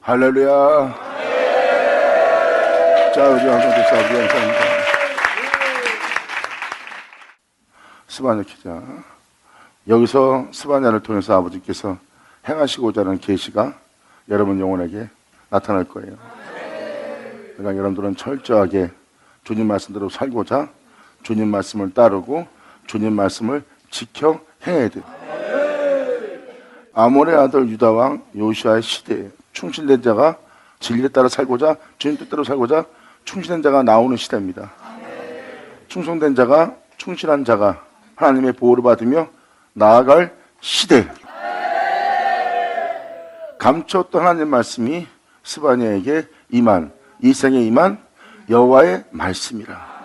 할렐루야. 자, 우리 한번 됐어. 우리 감사합니다. 스바냐 기자. 여기서 스바냐를 통해서 아버지께서 행하시고자 하는 계시가 여러분 영혼에게 나타날 거예요. 그러니까 여러분들은 철저하게 주님 말씀대로 살고자 주님 말씀을 따르고 주님 말씀을 지켜 행해야 돼요. 아몬의 아들 유다 왕 요시아의 시대에 충실된 자가 진리에 따라 살고자 주님 뜻대로 살고자 충실된 자가 나오는 시대입니다. 충성된 자가 충실한 자가 하나님의 보호를 받으며 나아갈 시대. 감추었던 하나님 말씀이 스바냐에게 임한 이 생에 임한 여호와의 말씀이라.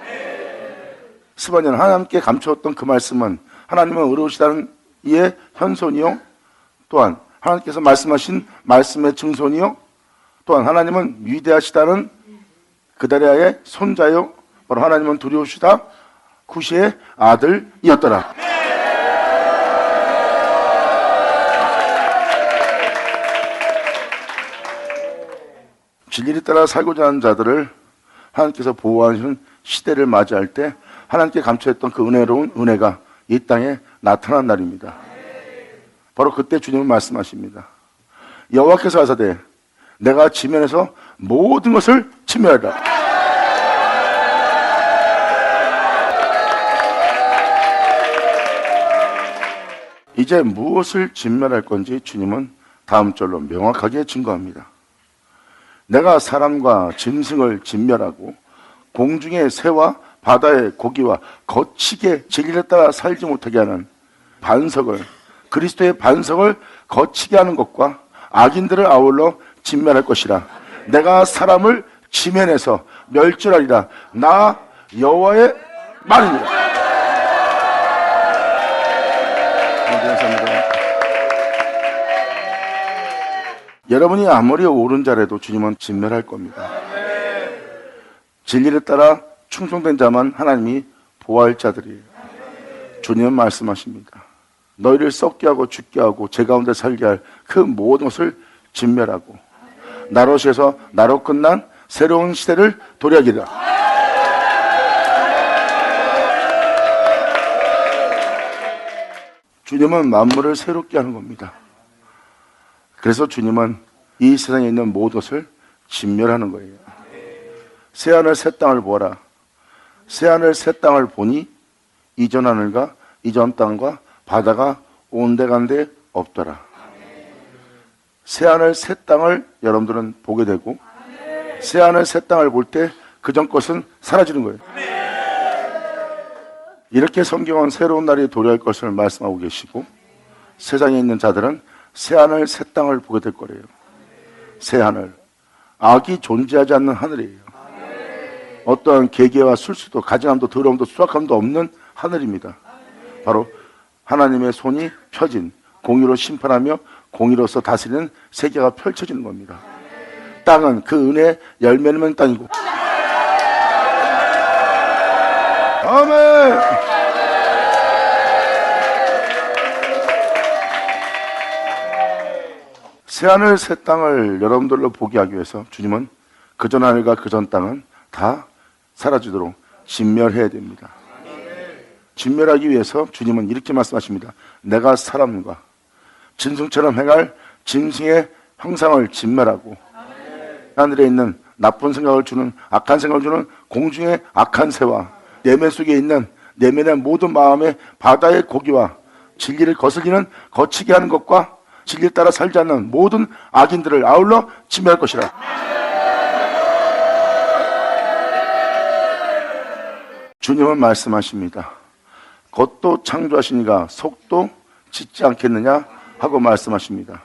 스바냐는 하나님께 감추었던 그 말씀은 하나님은 의로우시다는 이의 현손이요, 또한 하나님께서 말씀하신 말씀의 증손이요, 또한 하나님은 위대하시다는 그다리아의 손자요, 바로 하나님은 두려우시다 쿠시의 아들이었더라. 진리를 따라 살고자 하는 자들을 하나님께서 보호하시는 시대를 맞이할 때 하나님께 감춰했던 그 은혜로운 은혜가 이 땅에 나타난 날입니다. 바로 그때 주님은 말씀하십니다. 여호와께서 하사대 내가 지면에서 모든 것을 침멸하라. 이제 무엇을 진멸할 건지 주님은 다음 절로 명확하게 증거합니다. 내가 사람과 짐승을 진멸하고 공중의 새와 바다의 고기와 거치게 진리를 따라 살지 못하게 하는 반석을, 그리스도의 반석을 거치게 하는 것과 악인들을 아울러 진멸할 것이라. 내가 사람을 지면에서 멸절하리라. 나 여호와의 말입니다. 여러분이 아무리 옳은 자라도 주님은 진멸할 겁니다. 진리를 따라 충성된 자만 하나님이 보호할 자들이에요. 주님은 말씀하십니다. 너희를 썩게 하고 죽게 하고 제 가운데 살게 할 그 모든 것을 진멸하고 나롯에서 나로 끝난 새로운 시대를 도래하기라. 주님은 만물을 새롭게 하는 겁니다. 그래서 주님은 이 세상에 있는 모든 것을 진멸하는 거예요. 새하늘 새 땅을 보아라. 새하늘 새 땅을 보니 이전 하늘과 이전 땅과 바다가 온데간데 없더라. 새하늘 새 땅을 여러분들은 보게 되고 새하늘 새 땅을 볼 때 그전 것은 사라지는 거예요. 이렇게 성경은 새로운 날이 도래할 것을 말씀하고 계시고 세상에 있는 자들은 새하늘 새 땅을 보게 될 거래요. 새하늘, 악이 존재하지 않는 하늘이에요. 어떠한 계계와 술수도 가증함도 더러움도 수확함도 없는 하늘입니다. 바로 하나님의 손이 펴진 공의로 심판하며 공의로서 다스리는 세계가 펼쳐지는 겁니다. 땅은 그 은혜의 열매 맺는 땅이고. 아멘. 새하늘 새 땅을 여러분들로 보게 하기 위해서 주님은 그전 하늘과 그전 땅은 다 사라지도록 진멸해야 됩니다. 진멸하기 위해서 주님은 이렇게 말씀하십니다. 내가 사람과 짐승처럼 행할 짐승의 형상을 진멸하고 하늘에 있는 나쁜 생각을 주는 악한 생각을 주는 공중의 악한 새와 내면 속에 있는 내면의 모든 마음의 바다의 고기와 진리를 거슬리는 거치게 하는 것과 진리에 따라 살지 않는 모든 악인들을 아울러 진멸할 것이라. 주님은 말씀하십니다. 겉도 창조하시니가 속도 짓지 않겠느냐 하고 말씀하십니다.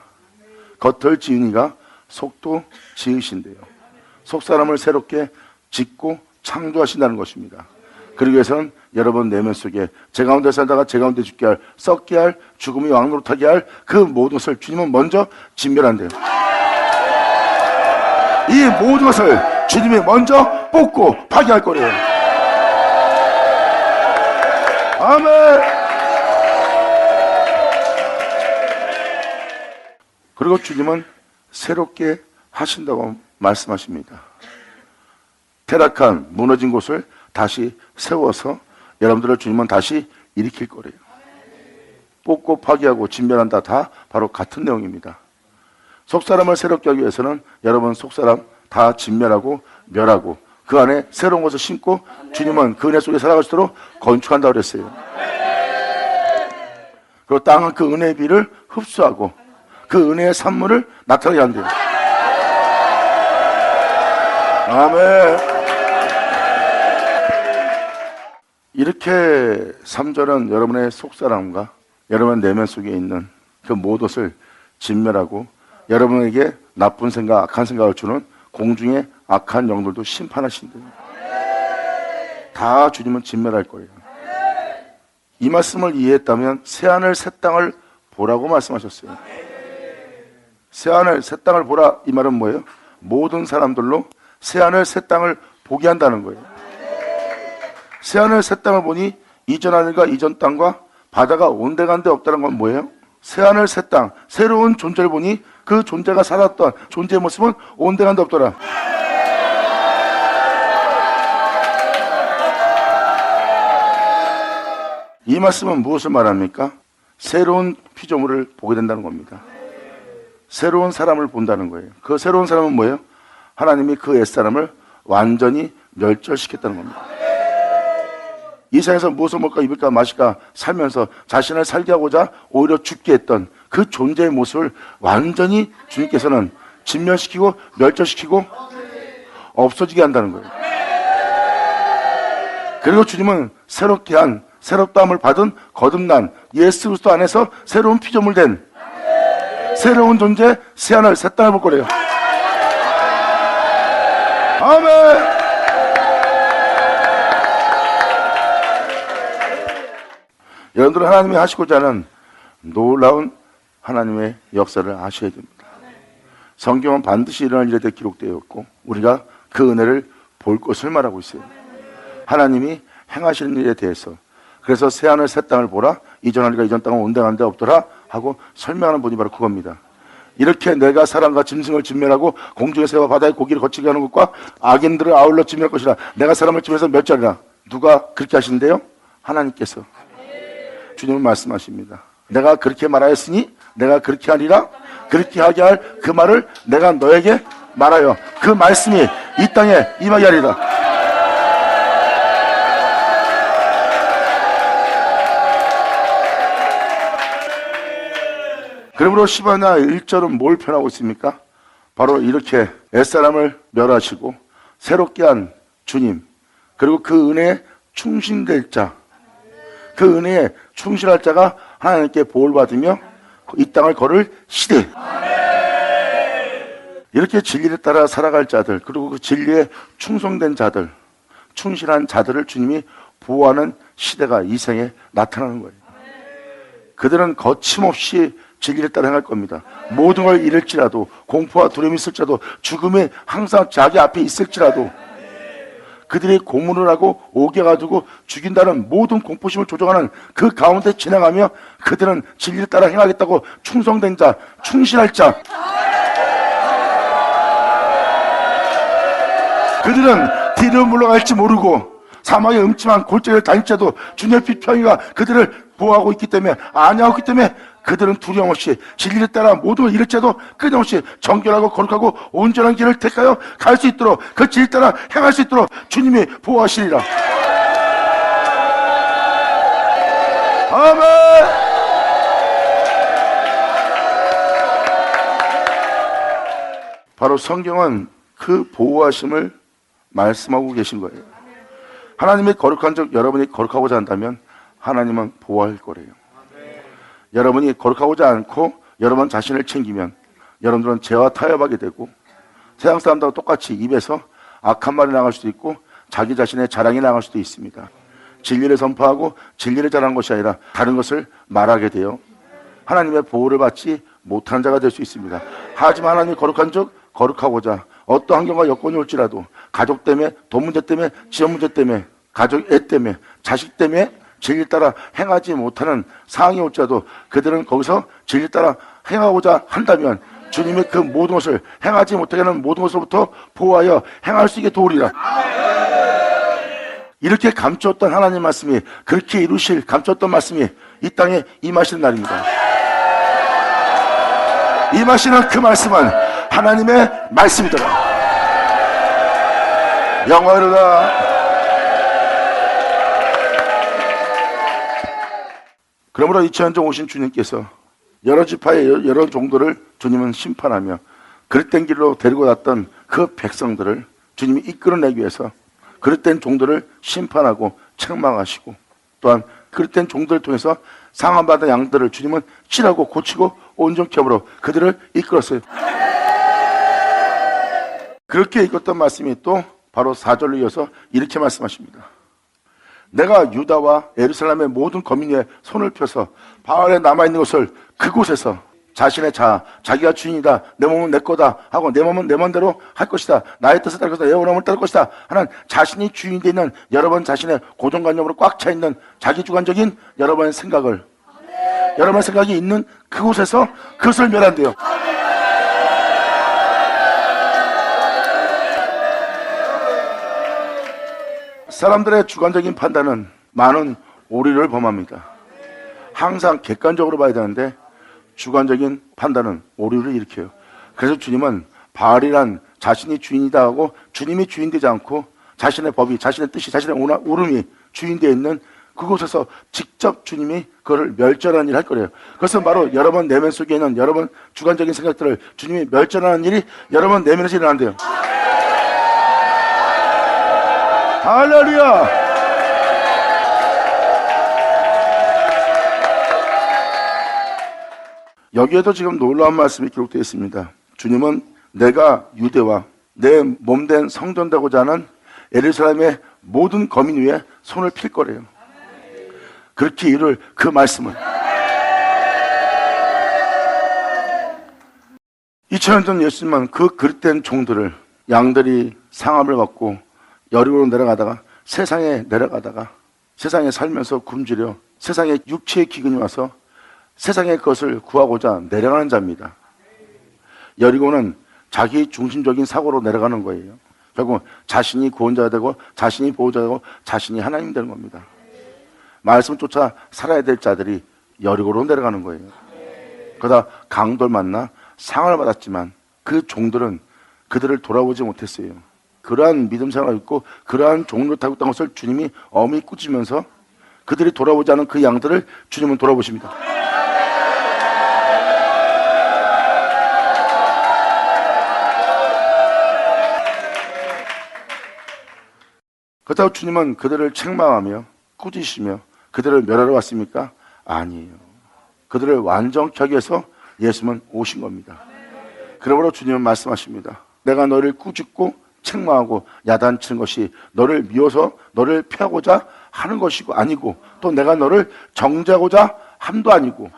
겉을 지으니가 속도 지으신대요. 속사람을 새롭게 짓고 창조하신다는 것입니다. 그러기 위해서는 여러분 내면 속에 제 가운데 살다가 제 가운데 죽게 할, 썩게 할, 죽음이 왕노릇하게 할 그 모든 것을 주님은 먼저 진멸한대요. 이 모든 것을 주님이 먼저 뽑고 파괴할 거래요. 아멘. 그리고 주님은 새롭게 하신다고 말씀하십니다. 타락한 무너진 곳을 다시 세워서 여러분들을 주님은 다시 일으킬 거래요. 뽑고 파기하고 진멸한다, 다 바로 같은 내용입니다. 속사람을 새롭게 하기 위해서는 여러분 속사람 다 진멸하고 멸하고 그 안에 새로운 것을 심고 주님은 그 은혜 속에 살아갈 수 있도록 건축한다고 그랬어요. 그리고 땅은 그 은혜의 비를 흡수하고 그 은혜의 산물을 나타나게 한대요. 아멘. 이렇게 3절은 여러분의 속사람과 여러분 내면 속에 있는 그 모든 진멸하고 여러분에게 나쁜 생각, 악한 생각을 주는 공중의 악한 영들도 심판하신대요. 다 주님은 진멸할 거예요. 이 말씀을 이해했다면 새하늘 새 땅을 보라고 말씀하셨어요. 새하늘 새 땅을 보라, 이 말은 뭐예요? 모든 사람들로 새하늘 새 땅을 보게 한다는 거예요. 새하늘 새 땅을 보니 이전 하늘과 이전 땅과 바다가 온데간데 없다는 건 뭐예요? 새하늘 새 땅, 새로운 존재를 보니 그 존재가 살았던 존재의 모습은 온데간데 없더라. 이 말씀은 무엇을 말합니까? 새로운 피조물을 보게 된다는 겁니다. 새로운 사람을 본다는 거예요. 그 새로운 사람은 뭐예요? 하나님이 그 옛사람을 완전히 멸절시켰다는 겁니다. 이 세상에서 무엇을 먹을까 입을까 마실까 살면서 자신을 살게 하고자 오히려 죽게 했던 그 존재의 모습을 완전히 주님께서는 진멸시키고 멸절시키고 없어지게 한다는 거예요. 그리고 주님은 새롭다함을 받은 거듭난 예수 그리스도 안에서 새로운 피조물 된 새로운 존재 새하늘 새 땅을 볼 거래요. 아멘. 여러분들은 하나님이 하시고자 하는 놀라운 하나님의 역사를 아셔야 됩니다. 성경은 반드시 일어날 일에 대해 기록되어 있고 우리가 그 은혜를 볼 것을 말하고 있어요. 하나님이 행하시는 일에 대해서. 그래서 새하늘 새 땅을 보라, 이전 하늘과 이전 땅은 온데간데 없더라 하고 설명하는 분이 바로 그겁니다. 이렇게 내가 사람과 짐승을 진멸하고 공중의 새와 바다의 고기를 거치게 하는 것과 악인들을 아울러 진멸할 것이라. 내가 사람을 진멸해서 멸절이라. 누가 그렇게 하신대요? 하나님께서. 주님은 말씀하십니다. 내가 그렇게 말하였으니 내가 그렇게 하리라. 그렇게 하게 할 그 말을 내가 너에게 말하여 그 말씀이 이 땅에 임하게 하리라. 그러므로 시바나 1절은 뭘 표현하고 있습니까? 바로 이렇게 옛사람을 멸하시고 새롭게 한 주님, 그리고 그 은혜에 충신될 자, 그 은혜에 충실할 자가 하나님께 보호를 받으며 이 땅을 걸을 시대. 이렇게 진리를 따라 살아갈 자들, 그리고 그 진리에 충성된 자들, 충실한 자들을 주님이 보호하는 시대가 이 생에 나타나는 거예요. 그들은 거침없이 진리를 따라 행할 겁니다. 모든 걸 잃을지라도, 공포와 두려움이 있을지라도, 죽음이 항상 자기 앞에 있을지라도 그들이 고문을 하고 오겨가지고 죽인다는 모든 공포심을 조정하는 그 가운데 지나가며 그들은 진리를 따라 행하겠다고 충성된 자, 충실할 자, 그들은 뒤로 물러갈지 모르고 사막의 음침한 골짜기를 다닐지라도 주님의 빛평이가 그들을 보호하고 있기 때문에, 안위하고 있기 때문에 그들은 두려움 없이 진리를 따라 모든 걸 잃을지라도 끊임없이 정결하고 거룩하고 온전한 길을 택하여 갈 수 있도록, 그 진리를 따라 행할 수 있도록 주님이 보호하시리라. 아멘. 바로 성경은 그 보호하심을 말씀하고 계신 거예요. 하나님의 거룩한 적 여러분이 거룩하고자 한다면 하나님은 보호할 거래요. 여러분이 거룩하고자 않고 여러분 자신을 챙기면 여러분들은 죄와 타협하게 되고 세상 사람들과 똑같이 입에서 악한 말이 나갈 수도 있고 자기 자신의 자랑이 나갈 수도 있습니다. 진리를 선포하고 진리를 자랑한 것이 아니라 다른 것을 말하게 돼요. 하나님의 보호를 받지 못한 자가 될 수 있습니다. 하지만 하나님이 거룩한 적 거룩하고자 어떤 환경과 여건이 올지라도 가족 때문에, 돈 문제 때문에, 지원 문제 때문에, 가족 애 때문에, 자식 때문에 진리 따라 행하지 못하는 상황이 올지라도 그들은 거기서 진리 따라 행하고자 한다면 주님의 그 모든 것을 행하지 못하게 하는 모든 것으로부터 보호하여 행할 수 있게 도우리라. 이렇게 감추었던 하나님 말씀이, 그렇게 이루실 감추었던 말씀이 이 땅에 임하시는 날입니다. 임하시는 그 말씀은 하나님의 말씀이더라. 영원하다. 그러므로 2000년 전 오신 주님께서 여러 지파의 여러 종들을 주님은 심판하며 그릇된 길로 데리고 갔던 그 백성들을 주님이 이끌어내기 위해서 그릇된 종들을 심판하고 책망하시고, 또한 그릇된 종들을 통해서 상함받은 양들을 주님은 칠하고 고치고 온전케 함으로 그들을 이끌었어요. 그렇게 이끌었던 말씀이 또 바로 4절로 이어서 이렇게 말씀하십니다. 내가 유다와 예루살렘의 모든 거민 위에 손을 펴서 바알에 남아있는 것을 그곳에서 자신의 자기가 주인이다, 내 몸은 내 거다 하고 내 몸은 내 맘대로 할 것이다, 나의 뜻을 따를 것이다, 내 원함을 따를 것이다 하는 자신이 주인이 되는 여러분 자신의 고정관념으로 꽉 차있는 자기주관적인 여러분의 생각을, 여러분의 생각이 있는 그곳에서 그것을 멸한대요. 사람들의 주관적인 판단은 많은 오류를 범합니다. 항상 객관적으로 봐야 되는데 주관적인 판단은 오류를 일으켜요. 그래서 주님은 바알이란 자신이 주인이다 하고 주님이 주인되지 않고 자신의 법이, 자신의 뜻이, 자신의 오름이 주인되어 있는 그곳에서 직접 주님이 그거를 멸절하는 일을 할 거래요. 그것은 바로 여러분 내면 속에 있는 여러분 주관적인 생각들을 주님이 멸절하는 일이 여러분 내면에서 일어난대요. 할렐루야! 여기에도 지금 놀라운 말씀이 기록되어 있습니다. 주님은 내가 유대와 내 몸된 성전 되고자 하는 예루살렘의 모든 거민 위에 손을 필 거래요. 그렇게 이룰 그 말씀을 2000년 전 예수님은 그 그릇된 종들을, 양들이 상함을 받고 여리고로 내려가다가 세상에 내려가다가 세상에 살면서 굶주려 세상에 육체의 기근이 와서 세상의 것을 구하고자 내려가는 자입니다. 여리고는 자기 중심적인 사고로 내려가는 거예요. 결국 자신이 구원자가 되고 자신이 보호자가 되고 자신이 하나님 되는 겁니다. 말씀 쫓아 살아야 될 자들이 여리고로 내려가는 거예요. 그러다 강도를 만나 상을 받았지만 그 종들은 그들을 돌아보지 못했어요. 그러한 믿음 생활을 있고 그러한 종로를 타고 있던 것을 주님이 어미 꾸짖으면서 그들이 돌아보지 않은 그 양들을 주님은 돌아보십니다. 그렇다고 주님은 그들을 책망하며 꾸짖으시며 그들을 멸하러 왔습니까? 아니에요. 그들을 완전케 하기 위해서 예수님은 오신 겁니다. 그러므로 주님은 말씀하십니다. 내가 너를 꾸짖고 책망하고 야단치는 것이 너를 미워서 너를 피하고자 하는 것이고 아니고, 또 내가 너를 정죄하고자 함도 아니고,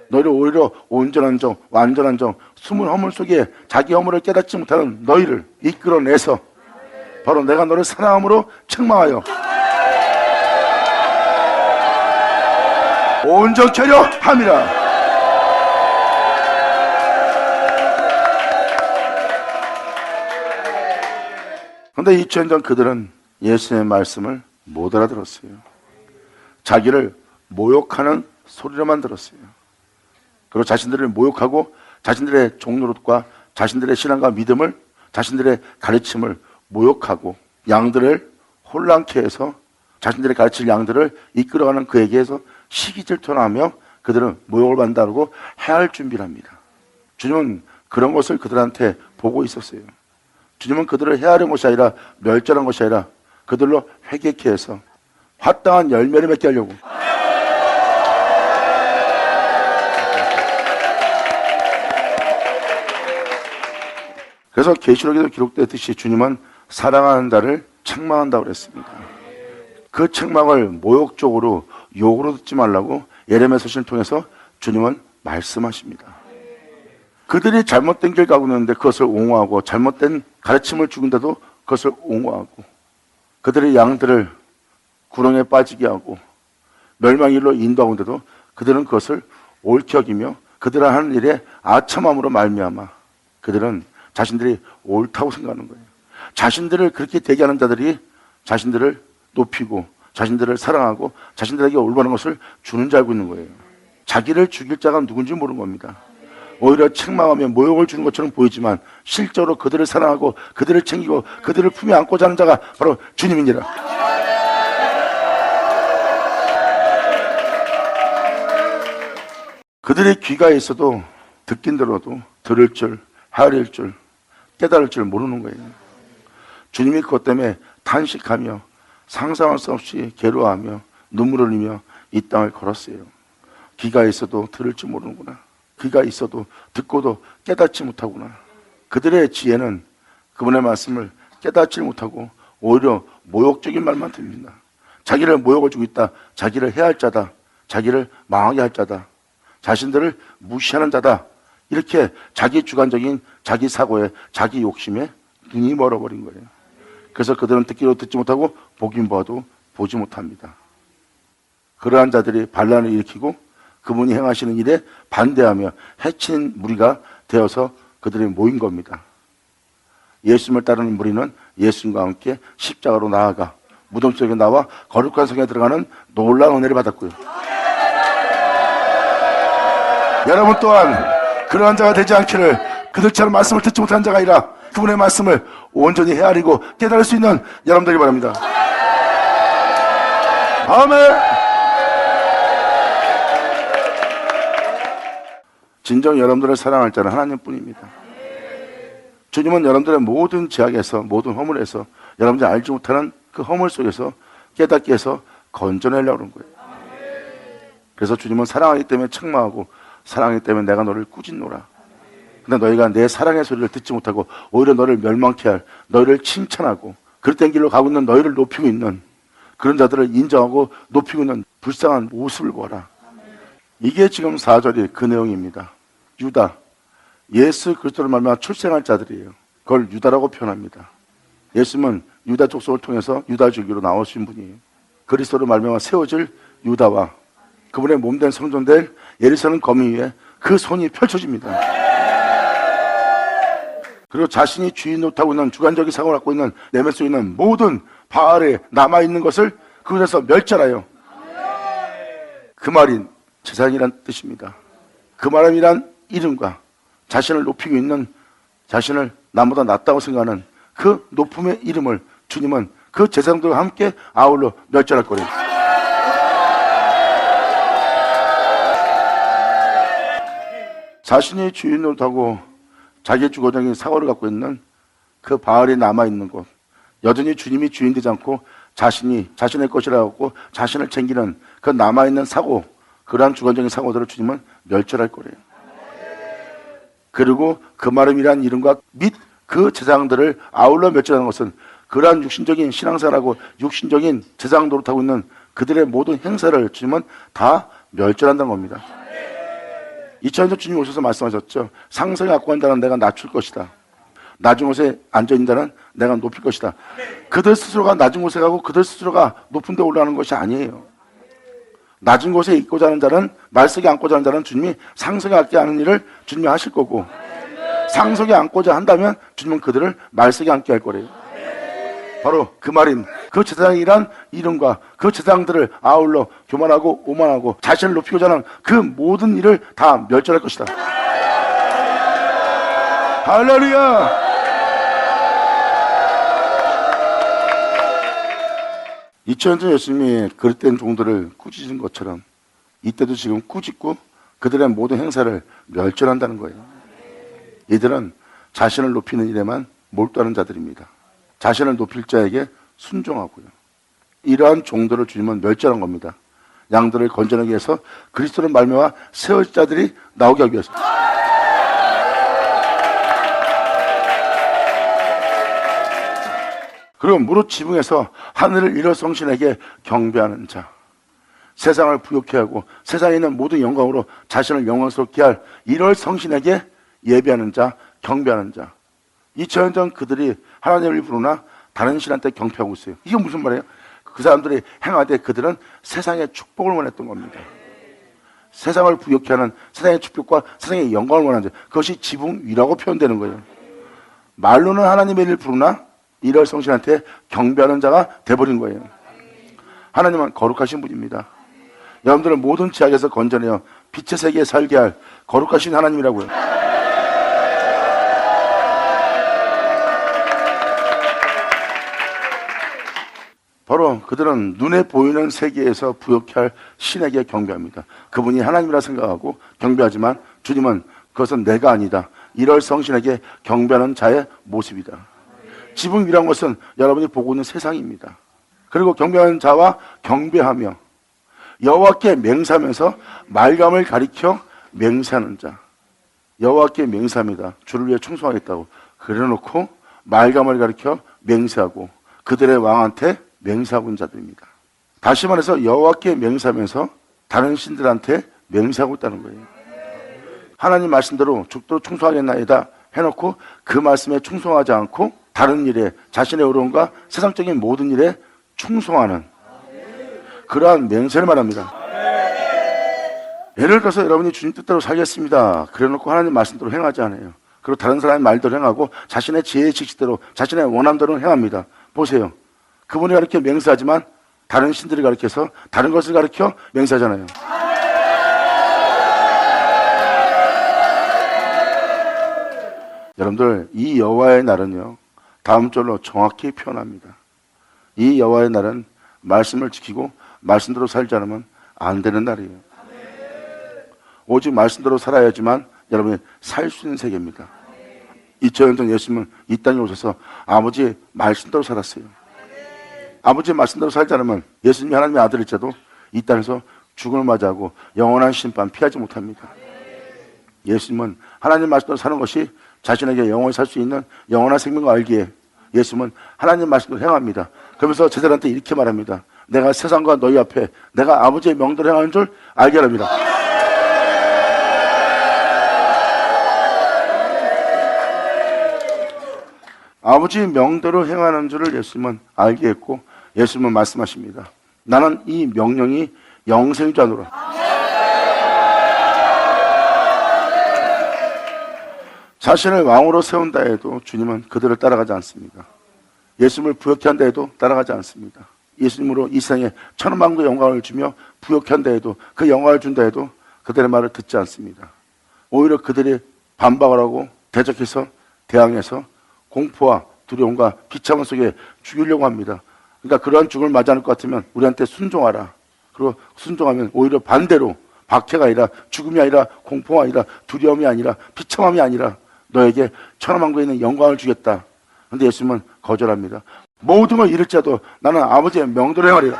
너를 오히려 온전한 정, 완전한 정, 숨은 허물 속에 자기 허물을 깨닫지 못하는 너희를 이끌어내서 바로 내가 너를 사랑함으로 책망하여 온전케 하려 함이라. 그런데 2000년 전 그들은 예수님의 말씀을 못 알아들었어요. 자기를 모욕하는 소리로만 들었어요. 그리고 자신들을 모욕하고 자신들의 종노릇과 자신들의 신앙과 믿음을, 자신들의 가르침을 모욕하고 양들을 혼란케 해서 자신들의 가르칠 양들을 이끌어가는 그에게서 시기질투하며 그들은 모욕을 받는다고 해할 준비를 합니다. 주님은 그런 것을 그들한테 보고 있었어요. 주님은 그들을 해하려는 것이 아니라 멸절한 것이 아니라 그들로 회개케 해서 화당한 열매를 맺게 하려고. 그래서 계시록에도 기록되었듯이 주님은 사랑하는 자를 책망한다고 그랬습니다. 그 책망을 모욕적으로 욕으로 듣지 말라고 예레미야 서신을 통해서 주님은 말씀하십니다. 그들이 잘못된 길 가고 있는데 그것을 옹호하고 잘못된 가르침을 주는데도 그것을 옹호하고 그들의 양들을 구렁에 빠지게 하고 멸망일로 인도하고 있는데도 그들은 그것을 옳게 여기며 그들은 하는 일에 아첨함으로 말미암아 그들은 자신들이 옳다고 생각하는 거예요. 자신들을 그렇게 대기하는 자들이 자신들을 높이고 자신들을 사랑하고 자신들에게 올바른 것을 주는 줄 알고 있는 거예요. 자기를 죽일 자가 누군지 모르는 겁니다. 오히려 책망하며 모욕을 주는 것처럼 보이지만 실제로 그들을 사랑하고 그들을 챙기고 그들을 품에 안고자 하는 자가 바로 주님이니라. 그들의 귀가 있어도 듣긴 들어도 들을 줄, 헤아릴 줄, 깨달을 줄 모르는 거예요. 주님이 그것 때문에 탄식하며 상상할 수 없이 괴로워하며 눈물을 흘리며 이 땅을 걸었어요. 귀가 있어도 들을 줄 모르는구나. 귀가 있어도 듣고도 깨닫지 못하구나. 그들의 지혜는 그분의 말씀을 깨닫지 못하고 오히려 모욕적인 말만 들립니다. 자기를 모욕을 주고 있다. 자기를 해할 자다. 자기를 망하게 할 자다. 자신들을 무시하는 자다. 이렇게 자기 주관적인 자기 사고에 자기 욕심에 눈이 멀어버린 거예요. 그래서 그들은 듣기로 듣지 못하고 보긴 봐도 보지 못합니다. 그러한 자들이 반란을 일으키고 그분이 행하시는 일에 반대하며 해치는 무리가 되어서 그들이 모인 겁니다. 예수님을 따르는 무리는 예수님과 함께 십자가로 나아가 무덤 속에 나와 거룩한 성에 들어가는 놀라운 은혜를 받았고요. 여러분 또한 그러한 자가 되지 않기를, 그들처럼 말씀을 듣지 못한 자가 아니라 그분의 말씀을 온전히 헤아리고 깨달을 수 있는 여러분들이 바랍니다. 아멘. 진정 여러분들을 사랑할 자는 하나님뿐입니다. 주님은 여러분들의 모든 죄악에서, 모든 허물에서, 여러분들이 알지 못하는 그 허물 속에서 깨닫게 해서 건져내려고 하는 거예요. 그래서 주님은 사랑하기 때문에 책망하고 사랑하기 때문에 내가 너를 꾸짖노라. 근데 너희가 내 사랑의 소리를 듣지 못하고 오히려 너를 멸망케 할, 너희를 칭찬하고 그릇된 길로 가고 있는 너희를 높이고 있는 그런 자들을 인정하고 높이고 있는 불쌍한 모습을 보아라. 이게 지금 4절이 그 내용입니다. 유다, 예수 그리스도를 말미암아 출생할 자들이에요. 그걸 유다라고 표현합니다. 예수님은 유다 족속을 통해서 유다 줄기로 나오신 분이에요. 그리스도를 말미암아 세워질 유다와 그분의 몸된 성전될 예루살렘 거미 위에 그 손이 펼쳐집니다. 그리고 자신이 주인 노릇하고 있는 주관적인 사고를 갖고 있는 내면 속에 있는 모든 바알에 남아있는 것을 그곳에서 멸절하여, 그 말이 제사장이란 뜻입니다. 그 말이란 이름과 자신을 높이고 있는, 자신을 남보다 낫다고 생각하는 그 높음의 이름을 주님은 그 제사장들과 함께 아울러 멸절할 거예요. 자신이 주인 노릇하고 자기의 주관적인 사고를 갖고 있는 그 바알이 남아있는 곳, 여전히 주님이 주인 되지 않고 자신이 자신의 것이라고 하고 자신을 챙기는 그 남아있는 사고, 그러한 주관적인 사고들을 주님은 멸절할 거래요. 그리고 그 마름이란 이름과 및 그 제사장들을 아울러 멸절하는 것은 그러한 육신적인 신앙사라고 육신적인 제사장 노릇하고 있는 그들의 모든 행사를 주님은 다 멸절한다는 겁니다. 2000년 전 주님이 오셔서 말씀하셨죠. 상성에 갖고 간 자는 내가 낮출 것이다. 낮은 곳에 앉아있는 자는 내가 높일 것이다. 그들 스스로가 낮은 곳에 가고 그들 스스로가 높은 데 올라가는 것이 아니에요. 낮은 곳에 있고자 하는 자는, 말석에 앉고자 하는 자는 주님이 상석에 앉게 하는 일을 주님이 하실 거고, 상석에 앉고자 한다면 주님은 그들을 말석에 앉게 할 거래요. 바로 그 말인 그 제사장이란 이름과 그 제사장들을 아울러 교만하고 오만하고 자신을 높이고자 하는 그 모든 일을 다 멸절할 것이다. 할렐루야. 2000년 전 예수님이 그릇된 종들을 꾸짖은 것처럼 이때도 지금 꾸짖고 그들의 모든 행사를 멸절한다는 거예요. 이들은 자신을 높이는 일에만 몰두하는 자들입니다. 자신을 높일 자에게 순종하고요. 이러한 종들을 주님은 멸절한 겁니다. 양들을 건져내기 위해서 그리스도를 말미암아 세울 자들이 나오게 하기 위해서. 그리고 무릇 지붕에서 하늘을 이뤄 성신에게 경배하는 자, 세상을 부욕케 하고 세상에 있는 모든 영광으로 자신을 영광스럽게 할 이럴 성신에게 예배하는 자, 경배하는 자. 2000년 전 그들이 하나님을 부르나 다른 신한테 경배하고 있어요. 이게 무슨 말이에요? 그 사람들이 행하되 그들은 세상의 축복을 원했던 겁니다. 세상을 부욕케 하는 세상의 축복과 세상의 영광을 원하는 자, 그것이 지붕 위라고 표현되는 거예요. 말로는 하나님의 일을 부르나 이럴 성신한테 경배하는 자가 돼버린 거예요. 하나님은 거룩하신 분입니다. 여러분들은 모든 죄악에서 건져내어 빛의 세계에 살게 할 거룩하신 하나님이라고요. 바로 그들은 눈에 보이는 세계에서 부욕케 할 신에게 경배합니다. 그분이 하나님이라 생각하고 경배하지만 주님은 그것은 내가 아니다. 이럴 성신에게 경배하는 자의 모습이다. 지붕 위란 것은 여러분이 보고 있는 세상입니다. 그리고 경배하는 자와 경배하며 여호와께 맹세하면서 말감을 가리켜 맹세하는 자. 여호와께 맹세합니다. 주를 위해 충성하겠다고 그래놓고 말감을 가리켜 맹세하고 그들의 왕한테 맹세하고 있는 자들입니다. 다시 말해서 여호와께 맹세하면서 다른 신들한테 맹세하고 있다는 거예요. 하나님 말씀대로 죽도록 충성하겠나이다 해놓고 그 말씀에 충성하지 않고 다른 일에 자신의 의로움과 세상적인 모든 일에 충성하는 그러한 맹세를 말합니다. 예를 들어서 여러분이 주님 뜻대로 살겠습니다 그래놓고 하나님 말씀대로 행하지 않아요. 그리고 다른 사람의 말대로 행하고 자신의 지혜의 직시대로 자신의 원함대로 행합니다. 보세요. 그분이 가르쳐 맹세하지만 다른 신들을 가르쳐서 다른 것을 가르쳐 맹세하잖아요. 여러분들 이 여호와의 날은요 다음 절로 정확히 표현합니다. 이 여호와의 날은 말씀을 지키고 말씀대로 살지 않으면 안 되는 날이에요. 오직 말씀대로 살아야지만 여러분이 살 수 있는 세계입니다. 2000년 전 예수님은 이 땅에 오셔서 아버지의 말씀대로 살았어요. 아버지의 말씀대로 살지 않으면 예수님이 하나님의 아들일지라도 이 땅에서 죽음을 맞이하고 영원한 심판 피하지 못합니다. 예수님은 하나님 말씀대로 사는 것이 자신에게 영원히 살 수 있는 영원한 생명을 알기에 예수님은 하나님 말씀대로 행합니다. 그러면서 제자들한테 이렇게 말합니다. 내가 세상과 너희 앞에 내가 아버지의 명대로 행하는 줄 알게 합니다. 아버지의 명대로 행하는 줄을 예수님은 알게 했고 예수님은 말씀하십니다. 나는 이 명령이 영생인 줄 아노라. 자신을 왕으로 세운다 해도 주님은 그들을 따라가지 않습니다. 예수님을 부욕케 한다 해도 따라가지 않습니다. 예수님으로 이 세상에 천만국의 영광을 주며 부욕케 한다 해도 그 영광을 준다 해도 그들의 말을 듣지 않습니다. 오히려 그들이 반박을 하고 대적해서 대항해서 공포와 두려움과 비참함 속에 죽이려고 합니다. 그러니까 그러한 죽음을 맞이할 것 같으면 우리한테 순종하라. 그리고 순종하면 오히려 반대로 박해가 아니라 죽음이 아니라 공포가 아니라 두려움이 아니라 비참함이 아니라 너에게 천하만국에 있는 영광을 주겠다. 그런데 예수님은 거절합니다. 모든 걸 잃을지라도 나는 아버지의 명대로 행하리라.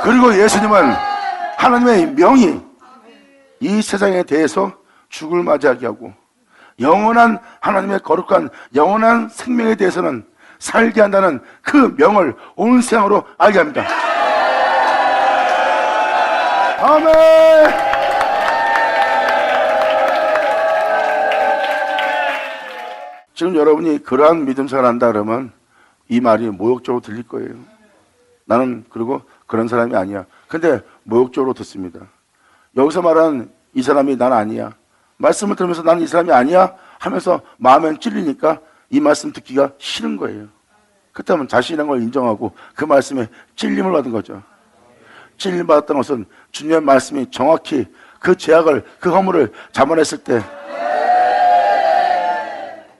그리고 예수님은 하나님의 명이 이 세상에 대해서 죽음을 맞이하게 하고 영원한 하나님의 거룩한 영원한 생명에 대해서는 살게 한다는 그 명을 온 세상으로 알게 합니다. 아멘. 지금 여러분이 그러한 믿음 생활을 한다 그러면 이 말이 모욕적으로 들릴 거예요. 나는 그리고 그런 사람이 아니야. 근데 모욕적으로 듣습니다. 여기서 말하는 이 사람이 난 아니야. 말씀을 들으면서 나는 이 사람이 아니야 하면서 마음엔 찔리니까 이 말씀 듣기가 싫은 거예요. 그렇다면 자신이라는 걸 인정하고 그 말씀에 찔림을 받은 거죠. 찔림 받았던 것은 주님의 말씀이 정확히 그 죄악을 그 허물을 잡아냈을 때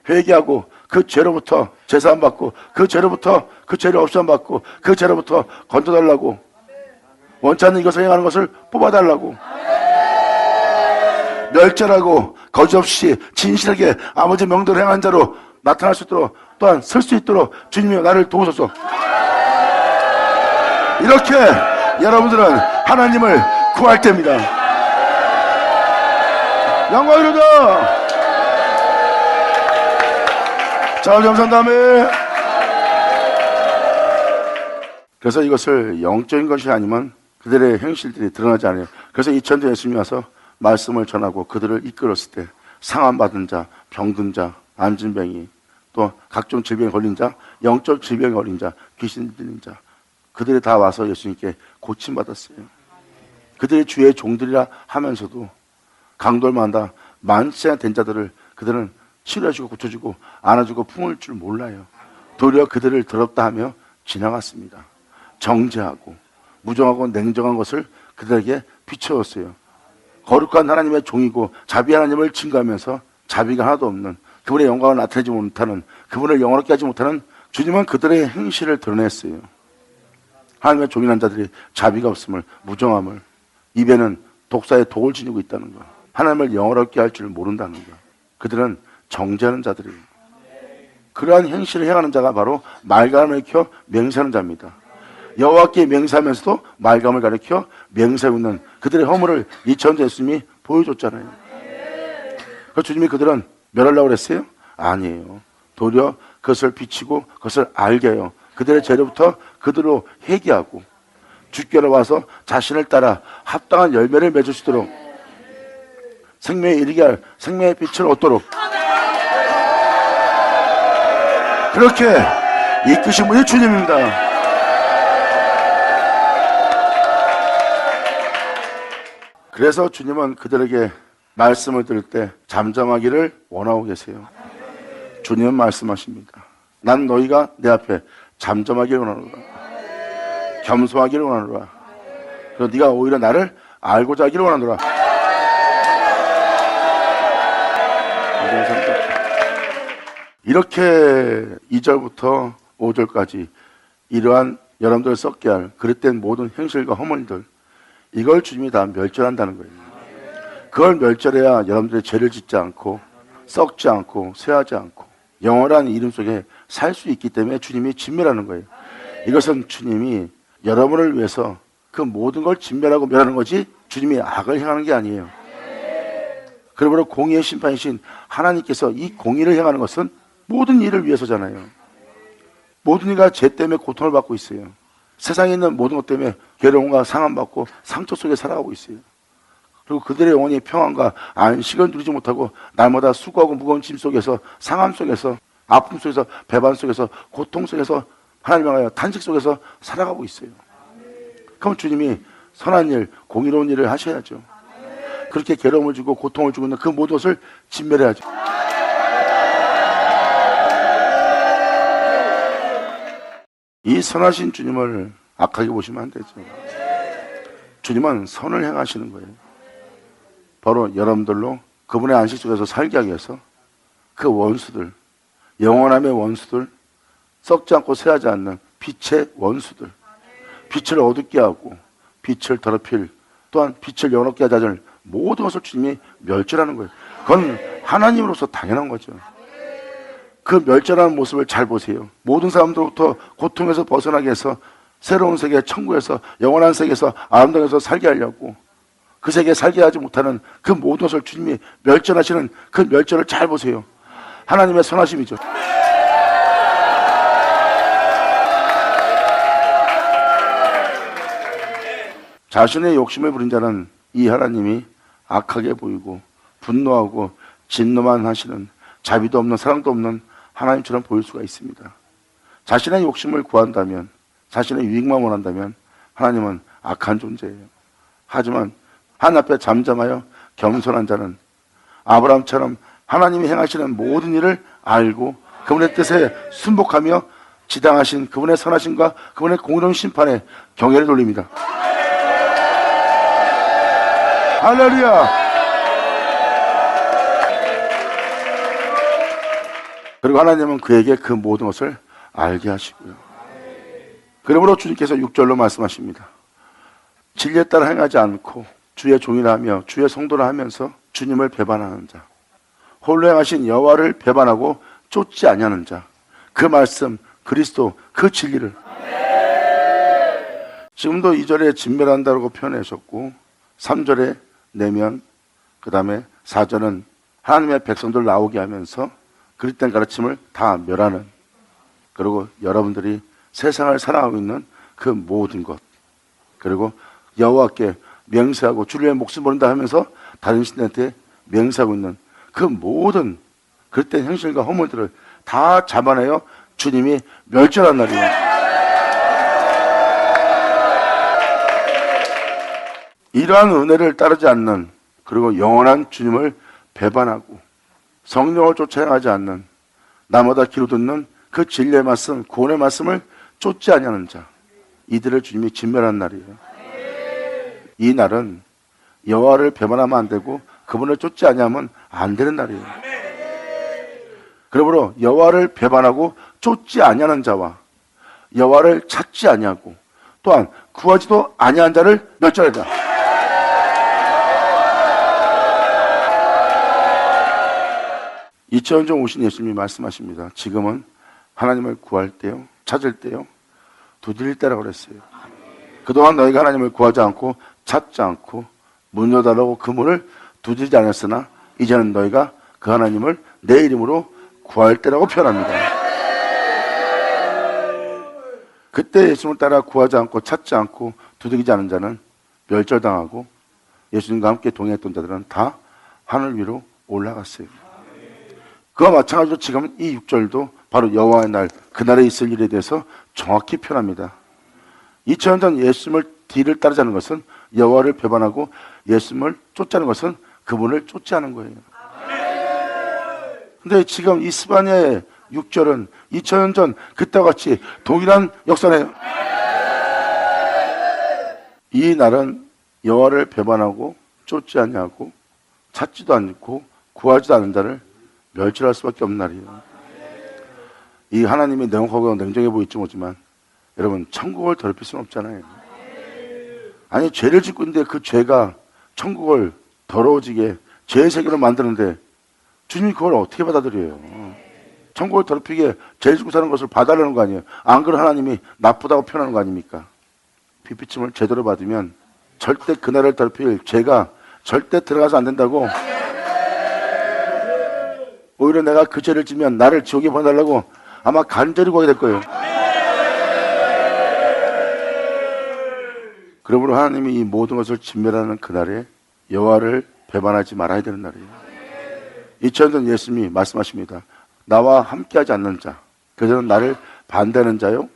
회개하고 그 죄로부터 제사함 받고 그 죄로부터 그 죄를 없애함 받고 그 죄로부터 건져달라고 원치 않는 이것을 행하는 것을 뽑아달라고 멸절하고 거짓없이 진실하게 아버지 명대로 행한 자로 나타날 수 있도록 또한 설 수 있도록 주님이 나를 도우소서. 이렇게 여러분들은 하나님을 구할 때입니다. 영광이로다. 자, 감사한 다음에 그래서 이것을 영적인 것이 아니면 그들의 행실들이 드러나지 않아요. 그래서 2000년 예수님이 와서 말씀을 전하고 그들을 이끌었을 때 상함받은 자, 병든 자, 안진뱅이 또 각종 질병에 걸린 자, 영적 질병에 걸린 자, 귀신 들린 자 그들이 다 와서 예수님께 고침받았어요. 그들이 주의 종들이라 하면서도 강돌만다 만세가 된 자들을 그들은 치료해주고 고쳐주고 안아주고 품을 줄 몰라요. 도리어 그들을 더럽다 하며 지나갔습니다. 정죄하고 무정하고 냉정한 것을 그들에게 비춰줬어요. 거룩한 하나님의 종이고 자비 하나님을 증거하면서 자비가 하나도 없는, 그분의 영광을 나타내지 못하는, 그분을 영원하게 하지 못하는 주님은 그들의 행실을 드러냈어요. 하나님의 종이란 자들이 자비가 없음을, 무정함을, 입에는 독사의 독을 지니고 있다는 것, 하나님을 영원하게 할 줄 모른다는 것, 그들은 정죄하는 자들이에요. 그러한 행실을 행하는 자가 바로 말감을 가리켜 맹세하는 자입니다. 여호와께 맹세하면서도 말감을 가리켜 맹세하고 있는 그들의 허물을 이천자 예수님이 보여줬잖아요. 그래서 주님이 그들은 멸하려고 그랬어요? 아니에요. 도리어 그것을 비치고 그것을 알게 해요. 그들의 죄로부터 그들로 회개하고 주께로 와서 자신을 따라 합당한 열매를 맺을 수 있도록 생명에 이르게 할 생명의 빛을 얻도록 그렇게 이끄신 분이 주님입니다. 그래서 주님은 그들에게 말씀을 들을 때 잠잠하기를 원하고 계세요. 주님은 말씀하십니다. 난 너희가 내 앞에 잠잠하기를 원하노라. 겸손하기를 원하노라. 그리고 네가 오히려 나를 알고자 하기를 원하노라. 이렇게 2절부터 5절까지 이러한 여러분들을 썩게 할 그릇된 모든 행실과 허물들, 이걸 주님이 다 멸절한다는 거예요. 그걸 멸절해야 여러분들의 죄를 짓지 않고 썩지 않고 쇠하지 않고 영원한 이름 속에 살 수 있기 때문에 주님이 진멸하는 거예요. 이것은 주님이 여러분을 위해서 그 모든 걸 진멸하고 멸하는 거지 주님이 악을 행하는 게 아니에요. 그러므로 공의의 심판이신 하나님께서 이 공의를 행하는 것은 모든 일을 위해서잖아요. 모든 이가 죄 때문에 고통을 받고 있어요. 세상에 있는 모든 것 때문에 괴로움과 상함받고 상처 속에 살아가고 있어요. 그리고 그들의 영혼이 평안과 안식을 누리지 못하고 날마다 수고하고 무거운 짐 속에서, 상함 속에서, 아픔 속에서, 배반 속에서, 고통 속에서, 하나님을 향하여 탄식 속에서 살아가고 있어요. 그럼 주님이 선한 일, 공의로운 일을 하셔야죠. 그렇게 괴로움을 주고 고통을 주고 있는 그 모든 것을 진멸해야죠. 이 선하신 주님을 악하게 보시면 안 되죠. 주님은 선을 행하시는 거예요. 바로 여러분들로 그분의 안식 속에서 살게 하기 위해서 그 원수들, 영원함의 원수들, 썩지 않고 쇠하지 않는 빛의 원수들, 빛을 어둡게 하고 빛을 더럽힐, 또한 빛을 영원하게 하자는 모든 것을 주님이 멸절하는 거예요. 그건 하나님으로서 당연한 거죠. 그 멸절하는 모습을 잘 보세요. 모든 사람들로부터 고통에서 벗어나게 해서 새로운 세계, 천국에서, 영원한 세계에서, 아름다운 데서 살게 하려고 그 세계에 살게 하지 못하는 그 모든 것을 주님이 멸절하시는 그 멸절을 잘 보세요. 하나님의 선하심이죠. 자신의 욕심을 부린 자는 이 하나님이 악하게 보이고 분노하고 진노만 하시는, 자비도 없는, 사랑도 없는 하나님처럼 보일 수가 있습니다. 자신의 욕심을 구한다면, 자신의 유익만 원한다면 하나님은 악한 존재예요. 하지만 하나님 앞에 잠잠하여 겸손한 자는 아브라함처럼 하나님이 행하시는 모든 일을 알고 그분의 뜻에 순복하며 지당하신 그분의 선하심과 그분의 공의로운 심판에 경외를 돌립니다. 할렐루야! 그리고 하나님은 그에게 그 모든 것을 알게 하시고요. 그러므로 주님께서 6절로 말씀하십니다. 진리에 따라 행하지 않고 주의 종이라 하며 주의 성도라 하면서 주님을 배반하는 자, 홀로 행하신 여호와를 배반하고 쫓지 아니하는 자, 그 말씀, 그리스도, 그 진리를 지금도 2절에 진멸한다고 표현하셨고 3절에 내면, 그 다음에 4절은 하나님의 백성들 나오게 하면서 그릇된 가르침을 다 멸하는, 그리고 여러분들이 세상을 살아가고 있는 그 모든 것, 그리고 여호와께 맹세하고 주를 위해 목숨 버린다 하면서 다른 신들한테 맹세하고 있는 그 모든 그릇된 행실과 허물들을 다 잡아내어 주님이 멸절한 날이에요. 이러한 은혜를 따르지 않는, 그리고 영원한 주님을 배반하고 성령을 쫓아 행하지 않는, 나마다 귀로 듣는 그 진리의 말씀, 구원의 말씀을 쫓지 아니하는 자, 이들을 주님이 진멸한 날이에요. 이 날은 여호와를 배반하면 안 되고 그분을 쫓지 아니하면 안 되는 날이에요. 그러므로 여호와를 배반하고 쫓지 아니하는 자와 여호와를 찾지 아니하고 또한 구하지도 아니한 자를 멸절하자. 이천 년 전 오신 예수님이 말씀하십니다. 지금은 하나님을 구할 때요, 찾을 때요, 두드릴 때라고 그랬어요. 그동안 너희가 하나님을 구하지 않고 찾지 않고 문 열어달라고 그 문을 두드리지 않았으나 이제는 너희가 그 하나님을 내 이름으로 구할 때라고 표현합니다. 그때 예수님을 따라 구하지 않고 찾지 않고 두드리지 않은 자는 멸절당하고 예수님과 함께 동행했던 자들은 다 하늘 위로 올라갔어요. 그와 마찬가지로 지금 이 6절도 바로 여호와의 날, 그날에 있을 일에 대해서 정확히 표현합니다. 2000년 전 예수님을 뒤를 따르자는 것은 여호와를 배반하고 예수님을 쫓자는 것은 그분을 쫓지 않은 거예요. 근데 지금 이 스바냐의 6절은 2000년 전 그때와 같이 동일한 역사네요. 이 날은 여호와를 배반하고 쫓지 않냐고 찾지도 않고 구하지도 않은 자를 멸절할 수밖에 없는 날이에요. 이 하나님이 냉혹하고 냉정해 보일지 모르지만 여러분, 천국을 더럽힐 수는 없잖아요. 아니, 죄를 짓고 있는데 그 죄가 천국을 더러워지게 죄의 세계로 만드는데 주님이 그걸 어떻게 받아들여요? 천국을 더럽히게 죄 짓고 사는 것을 봐달라는 거 아니에요? 안 그런 하나님이 나쁘다고 표현하는 거 아닙니까? 빛비침을 제대로 받으면 절대 그날을 더럽힐 죄가 절대 들어가서 안 된다고. 오히려 내가 그 죄를 지면 나를 지옥에 보내달라고 아마 간절히 구하게 될 거예요. 그러므로 하나님이 이 모든 것을 진멸하는 그날에 여호와를 배반하지 말아야 되는 날이에요. 2000년 전 예수님이 말씀하십니다. 나와 함께하지 않는 자, 그들은 나를 반대하는 자요,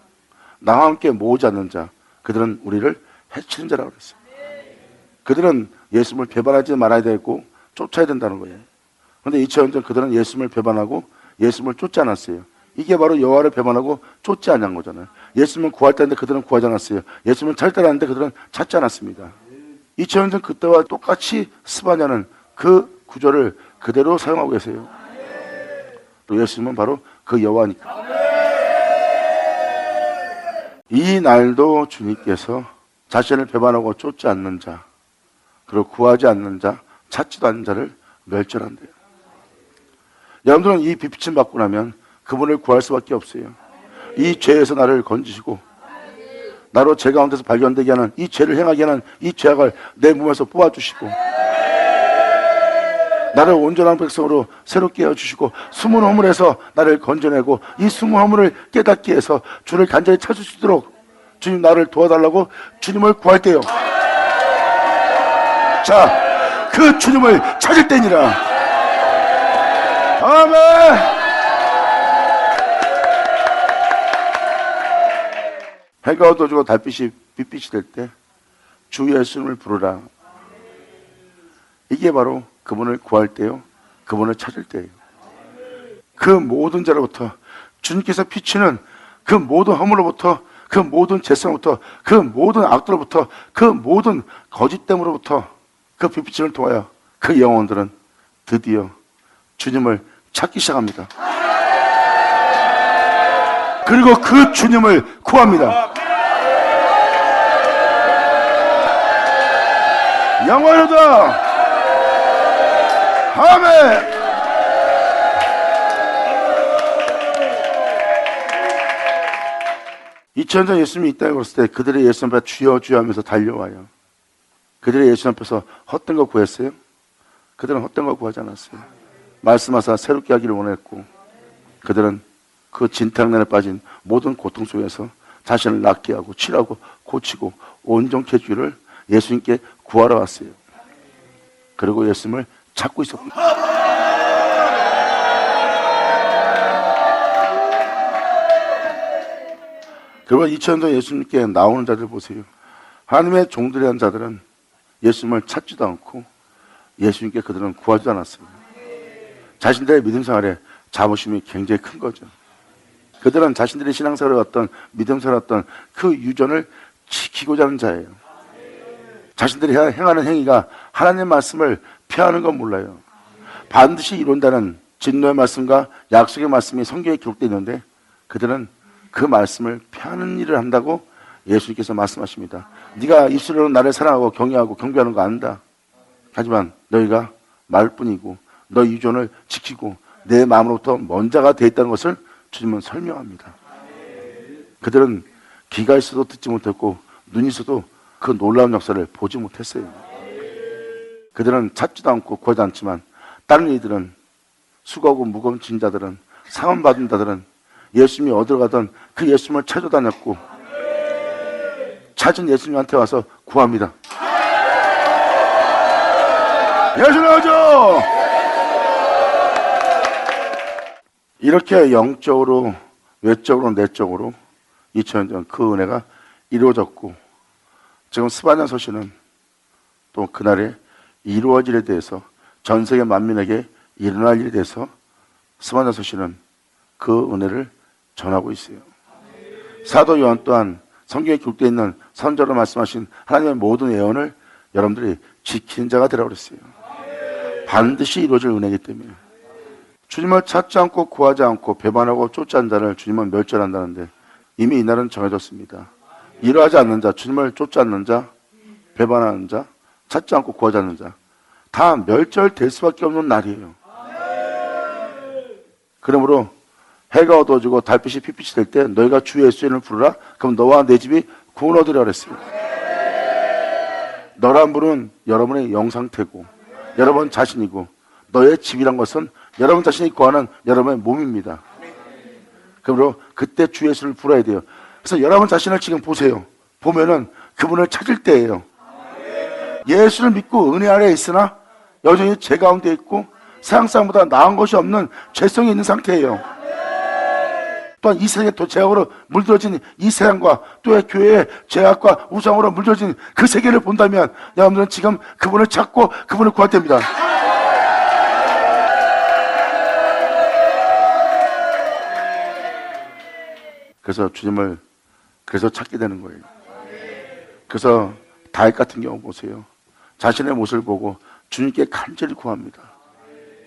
나와 함께 모으지 않는 자, 그들은 우리를 해치는 자라고 그랬어요. 그들은 예수님을 배반하지 말아야 되고 쫓아야 된다는 거예요. 그런데 2000년 전 그들은 예수님을 배반하고 예수님을 쫓지 않았어요. 이게 바로 여호와를 배반하고 쫓지 않은 거잖아요. 예수님을 구할 때인데 그들은 구하지 않았어요. 예수님을 찾을 때라는데 그들은 찾지 않았습니다. 2000년 전 그때와 똑같이 스바냐는 그 구조를 그대로 사용하고 계세요. 또 예수님은 바로 그 여호와니까. 이 날도 주님께서 자신을 배반하고 쫓지 않는 자, 그리고 구하지 않는 자, 찾지도 않는 자를 멸절한대요. 여러분들은 이 빛비침 받고 나면 그분을 구할 수밖에 없어요. 이 죄에서 나를 건지시고 나로 죄 가운데서 발견되게 하는 이 죄를 행하게 하는 이 죄악을 내 몸에서 뽑아주시고 나를 온전한 백성으로 새롭게 해주시고 숨은 허물에서 나를 건져내고 이 숨은 허물을 깨닫게 해서 주를 간절히 찾을 수 있도록 주님 나를 도와달라고 주님을 구할 때요. 자, 그 주님을 찾을 때니라. 아멘. 해가 어두워지고 달빛이 빛빛이 될 때 주 예수님을 부르라. 이게 바로 그분을 구할 때요, 그분을 찾을 때예요. 그 모든 죄로부터 주님께서 비치는 그 모든 허물로부터, 그 모든 죄성부터, 그 모든 악들로부터, 그 모든 거짓됨으로부터 그 빛비침을 통하여 그 영혼들은 드디어 주님을 찾기 시작합니다. 그리고 그 주님을 구합니다. 영원하다. 아멘. 이천년 예수님이 이 땅에 오셨을 때 그들의 예수님 앞에 주여 주여 하면서 달려와요. 그들의 예수님 앞에서 헛된 거 구했어요? 그들은 헛된 거 구하지 않았어요. 말씀하사 새롭게 하기를 원했고 그들은 그 진탕난에 빠진 모든 고통 속에서 자신을 낫게 하고 치료하고 고치고 온전케 해주기를 예수님께 구하러 왔어요. 그리고 예수님을 찾고 있었습니다. 그리고 2000년 전 예수님께 나오는 자들 보세요. 하나님의 종들이란 자들은 예수님을 찾지도 않고 예수님께 그들은 구하지도 않았어요. 자신들의 믿음 생활에 자부심이 굉장히 큰 거죠. 그들은 자신들의 신앙생활의 어떤 믿음 생활의 어떤 그 유전을 지키고자 하는 자예요. 자신들이 행하는 행위가 하나님의 말씀을 피하는 건 몰라요. 반드시 이룬다는 진노의 말씀과 약속의 말씀이 성경에 기록되어 있는데 그들은 그 말씀을 피하는 일을 한다고 예수님께서 말씀하십니다. 네가 입술로는 나를 사랑하고 경외하고 경배하는 거 안다. 하지만 너희가 말뿐이고 너희 유전을 지키고 내 마음으로부터 먼 자가 되어 있다는 것을 주님은 설명합니다. 그들은 귀가 있어도 듣지 못했고 눈이 있어도 그 놀라운 역사를 보지 못했어요. 그들은 찾지도 않고 구하지 않지만 다른 이들은 수고하고 무거운 진자들은 상함받은 자들은 예수님이 어디로 가든 그 예수님을 찾아다녔고 찾은 예수님한테 와서 구합니다. 예수님 오죠! 이렇게 영적으로 외적으로 내적으로 2000년 전 그 은혜가 이루어졌고 지금 스바냐 서신은 또 그날에 이루어질 일에 대해서 전 세계 만민에게 일어날 일에 대해서 스바냐 서신은 그 은혜를 전하고 있어요. 사도 요한 또한 성경에 기록되어 있는 선자로 말씀하신 하나님의 모든 예언을 여러분들이 지키는 자가 되라고 그랬어요. 반드시 이루어질 은혜이기 때문에 주님을 찾지 않고 구하지 않고 배반하고 쫓지 않는 자를 주님은 멸절한다는데 이미 이날은 정해졌습니다. 이러하지 않는 자, 주님을 쫓지 않는 자, 배반하는 자, 찾지 않고 구하지 않는 자 다 멸절될 수밖에 없는 날이에요. 그러므로 해가 어두워지고 달빛이 핏빛이 될 때 너희가 주 예수의 이름을 부르라. 그럼 너와 내 집이 구원 얻으리라 그랬어요. 너란 분은 여러분의 영상태고 여러분 자신이고 너의 집이란 것은 여러분 자신이 구하는 여러분의 몸입니다. 그러므로 그때 주 예수를 부르어야 돼요. 그래서 여러분 자신을 지금 보세요. 보면은 그분을 찾을 때예요. 예수를 믿고 은혜 아래에 있으나 여전히 죄 가운데 있고 세상 사람보다 나은 것이 없는 죄성이 있는 상태예요. 또한 이 세상에 또 죄악으로 물들어진 이 세상과 또 교회의 죄악과 우상으로 물들어진 그 세계를 본다면 여러분들은 지금 그분을 찾고 그분을 구할 때입니다. 그래서 주님을 그래서 찾게 되는 거예요. 그래서 다윗 같은 경우 보세요. 자신의 모습을 보고 주님께 간절히 구합니다.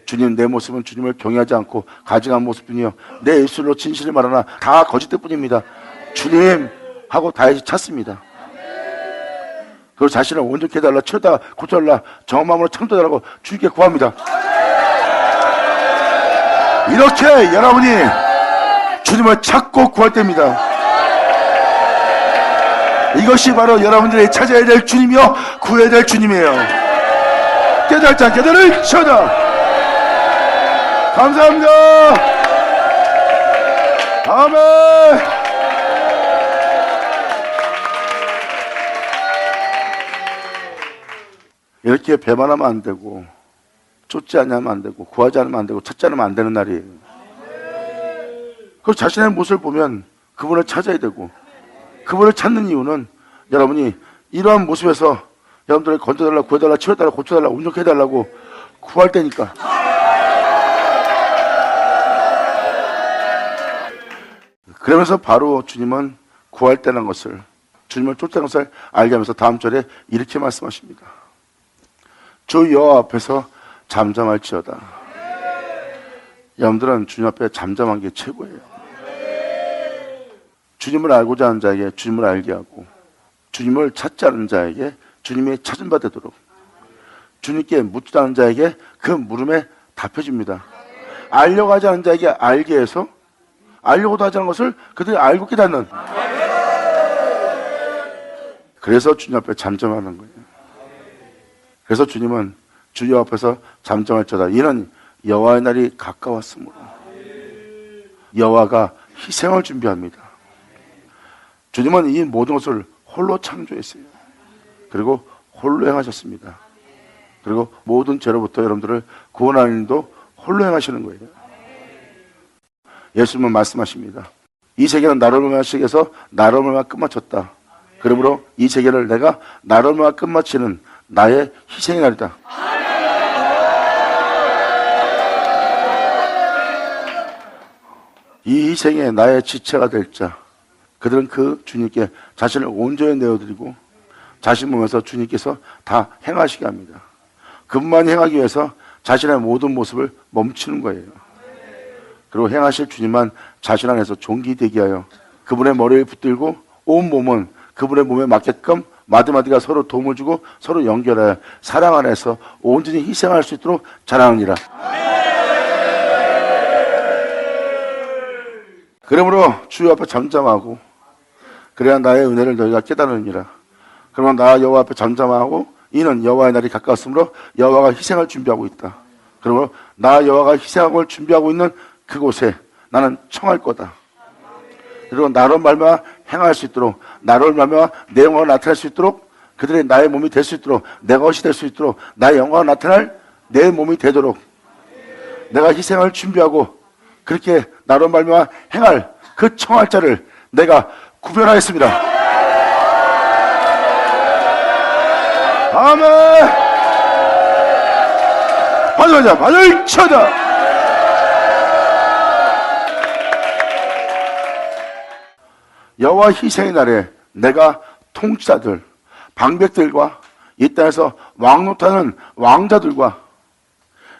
주님, 내 모습은 주님을 경외하지 않고 가증한 모습뿐이요 내 입술로 진실을 말하나 다 거짓될 뿐입니다. 주님 하고 다윗이 찾습니다. 그리고 자신을 온전케 해달라, 치료다 고쳐달라, 정마음으로 창조해달라고 주님께 구합니다. 이렇게 여러분이 주님을 찾고 구할 때입니다. 이것이 바로 여러분들이 찾아야 될 주님이요 구해야 될 주님이에요. 깨달지 않게 되를 쳐다. 감사합니다. 아멘. 이렇게 배반하면 안 되고 쫓지 않으면 안 되고 구하지 않으면 안 되고 찾지 않으면 안 되는 날이에요. 그 자신의 모습을 보면 그분을 찾아야 되고 그분을 찾는 이유는 여러분이 이러한 모습에서 여러분들을 건져달라, 구해달라, 치워달라, 고쳐달라, 온전케 해달라고 구할 때니까. 그러면서 바로 주님은 구할 때라는 것을, 주님을 쫓는 것을 알게 하면서 다음 절에 이렇게 말씀하십니다. 주 여호와 앞에서 잠잠할지어다. 여러분들은 주님 앞에 잠잠한 게 최고예요. 주님을 알고자 하는 자에게 주님을 알게 하고 주님을 찾지 않는 자에게 주님이 찾은 바 되도록 주님께 묻지 않은 자에게 그 물음에 답해줍니다. 알려고 하지 않은 자에게 알게 해서 알려고도 하지 않은 것을 그들이 알고 깨닫는. 그래서 주님 앞에 잠잠하는 거예요. 그래서 주님은 주 여호와 앞에서 잠잠할지어다. 이는 여호와의 날이 가까웠으므로 여호와가 희생을 준비합니다. 주님은 이 모든 것을 홀로 창조했어요. 그리고 홀로 행하셨습니다. 그리고 모든 죄로부터 여러분들을 구원하는 일도 홀로 행하시는 거예요. 예수님은 말씀하십니다. 이 세계는 나를 말미암아 나를 말미암아 끝마쳤다. 그러므로 이 세계를 내가 나를 말미암아 끝마치는 나의 희생의 날이다. 이 희생에 나의 지체가 될 자, 그들은 그 주님께 자신을 온전히 내어드리고 자신 몸에서 주님께서 다 행하시게 합니다. 그분만이 행하기 위해서 자신의 모든 모습을 멈추는 거예요. 그리고 행하실 주님만 자신 안에서 존귀되게 하여 그분의 머리를 붙들고 온 몸은 그분의 몸에 맞게끔 마디마디가 서로 도움을 주고 서로 연결하여 사랑 안에서 온전히 희생할 수 있도록 자랑하니라. 그러므로 주여 앞에 잠잠하고 그래야 나의 은혜를 너희가 깨달으니라. 그러면 나 여호와 앞에 잠잠하고 이는 여호와의 날이 가까웠으므로 여호와가 희생을 준비하고 있다. 그러므로 나 여호와가 희생을 준비하고 있는 그곳에 나는 청할 거다. 그리고 나로 말미암아 행할 수 있도록, 나로 말미암아 내 영광을 나타낼 수 있도록, 그들의 나의 몸이 될 수 있도록, 내 것이 될 수 있도록, 나의 영광을 나타낼 내 몸이 되도록 내가 희생을 준비하고 그렇게 나로 말미암아 행할 그 청할 자를 내가 구별하였습니다. 아멘. 받아자, 받을 쳐다. 여호와 희생의 날에 내가 통치자들, 방백들과 이 땅에서 왕노타는 왕자들과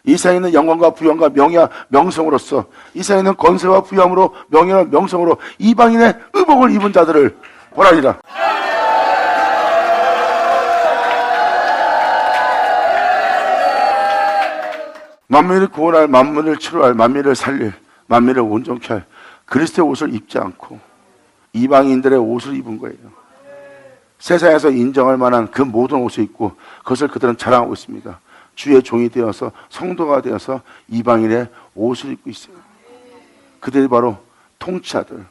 이 세상에 있는 영광과 부영과 명예와 명성으로서 이 세상에 있는 권세와 부영으로 명예와 명성으로 이방인의 의복을 입은 자들을 보라리라. 만민을 구원할, 만민을 치료할, 만민을 살릴, 만민을 온전케 할 그리스도의 옷을 입지 않고 이방인들의 옷을 입은 거예요. 세상에서 인정할 만한 그 모든 옷을 입고 그것을 그들은 자랑하고 있습니다. 주의 종이 되어서 성도가 되어서 이방인의 옷을 입고 있어요. 그들이 바로 통치자들,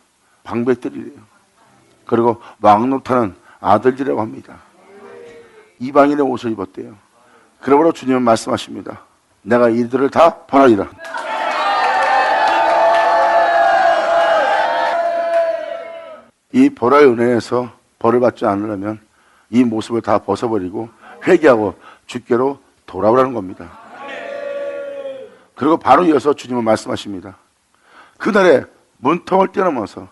방백들이래요. 그리고 왕노타는 아들들이라고 합니다. 이방인의 옷을 입었대요. 그러므로 주님은 말씀하십니다. 내가 이들을 다 벌하리라. 이 벌할 은혜에서 벌을 받지 않으려면 이 모습을 다 벗어버리고 회개하고 주께로 돌아오라는 겁니다. 그리고 바로 이어서 주님은 말씀하십니다. 그날에 문턱을 뛰어넘어서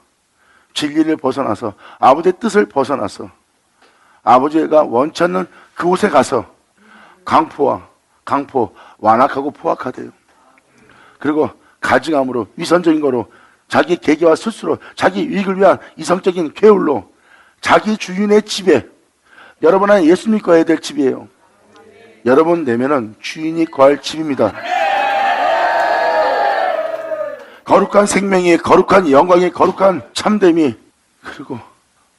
진리를 벗어나서 아버지의 뜻을 벗어나서 아버지가 원치 않는 그곳에 가서 강포 완악하고 포악하대요. 그리고 가증함으로 위선적인 거로 자기 계기와 스스로 자기 유익을 위한 이성적인 쾌울로 자기 주인의 집에, 여러분 안에 예수 믿고 해야 될 집이에요. 여러분 내면은 주인이 거할 집입니다. 거룩한 생명이, 거룩한 영광이, 거룩한 참됨이, 그리고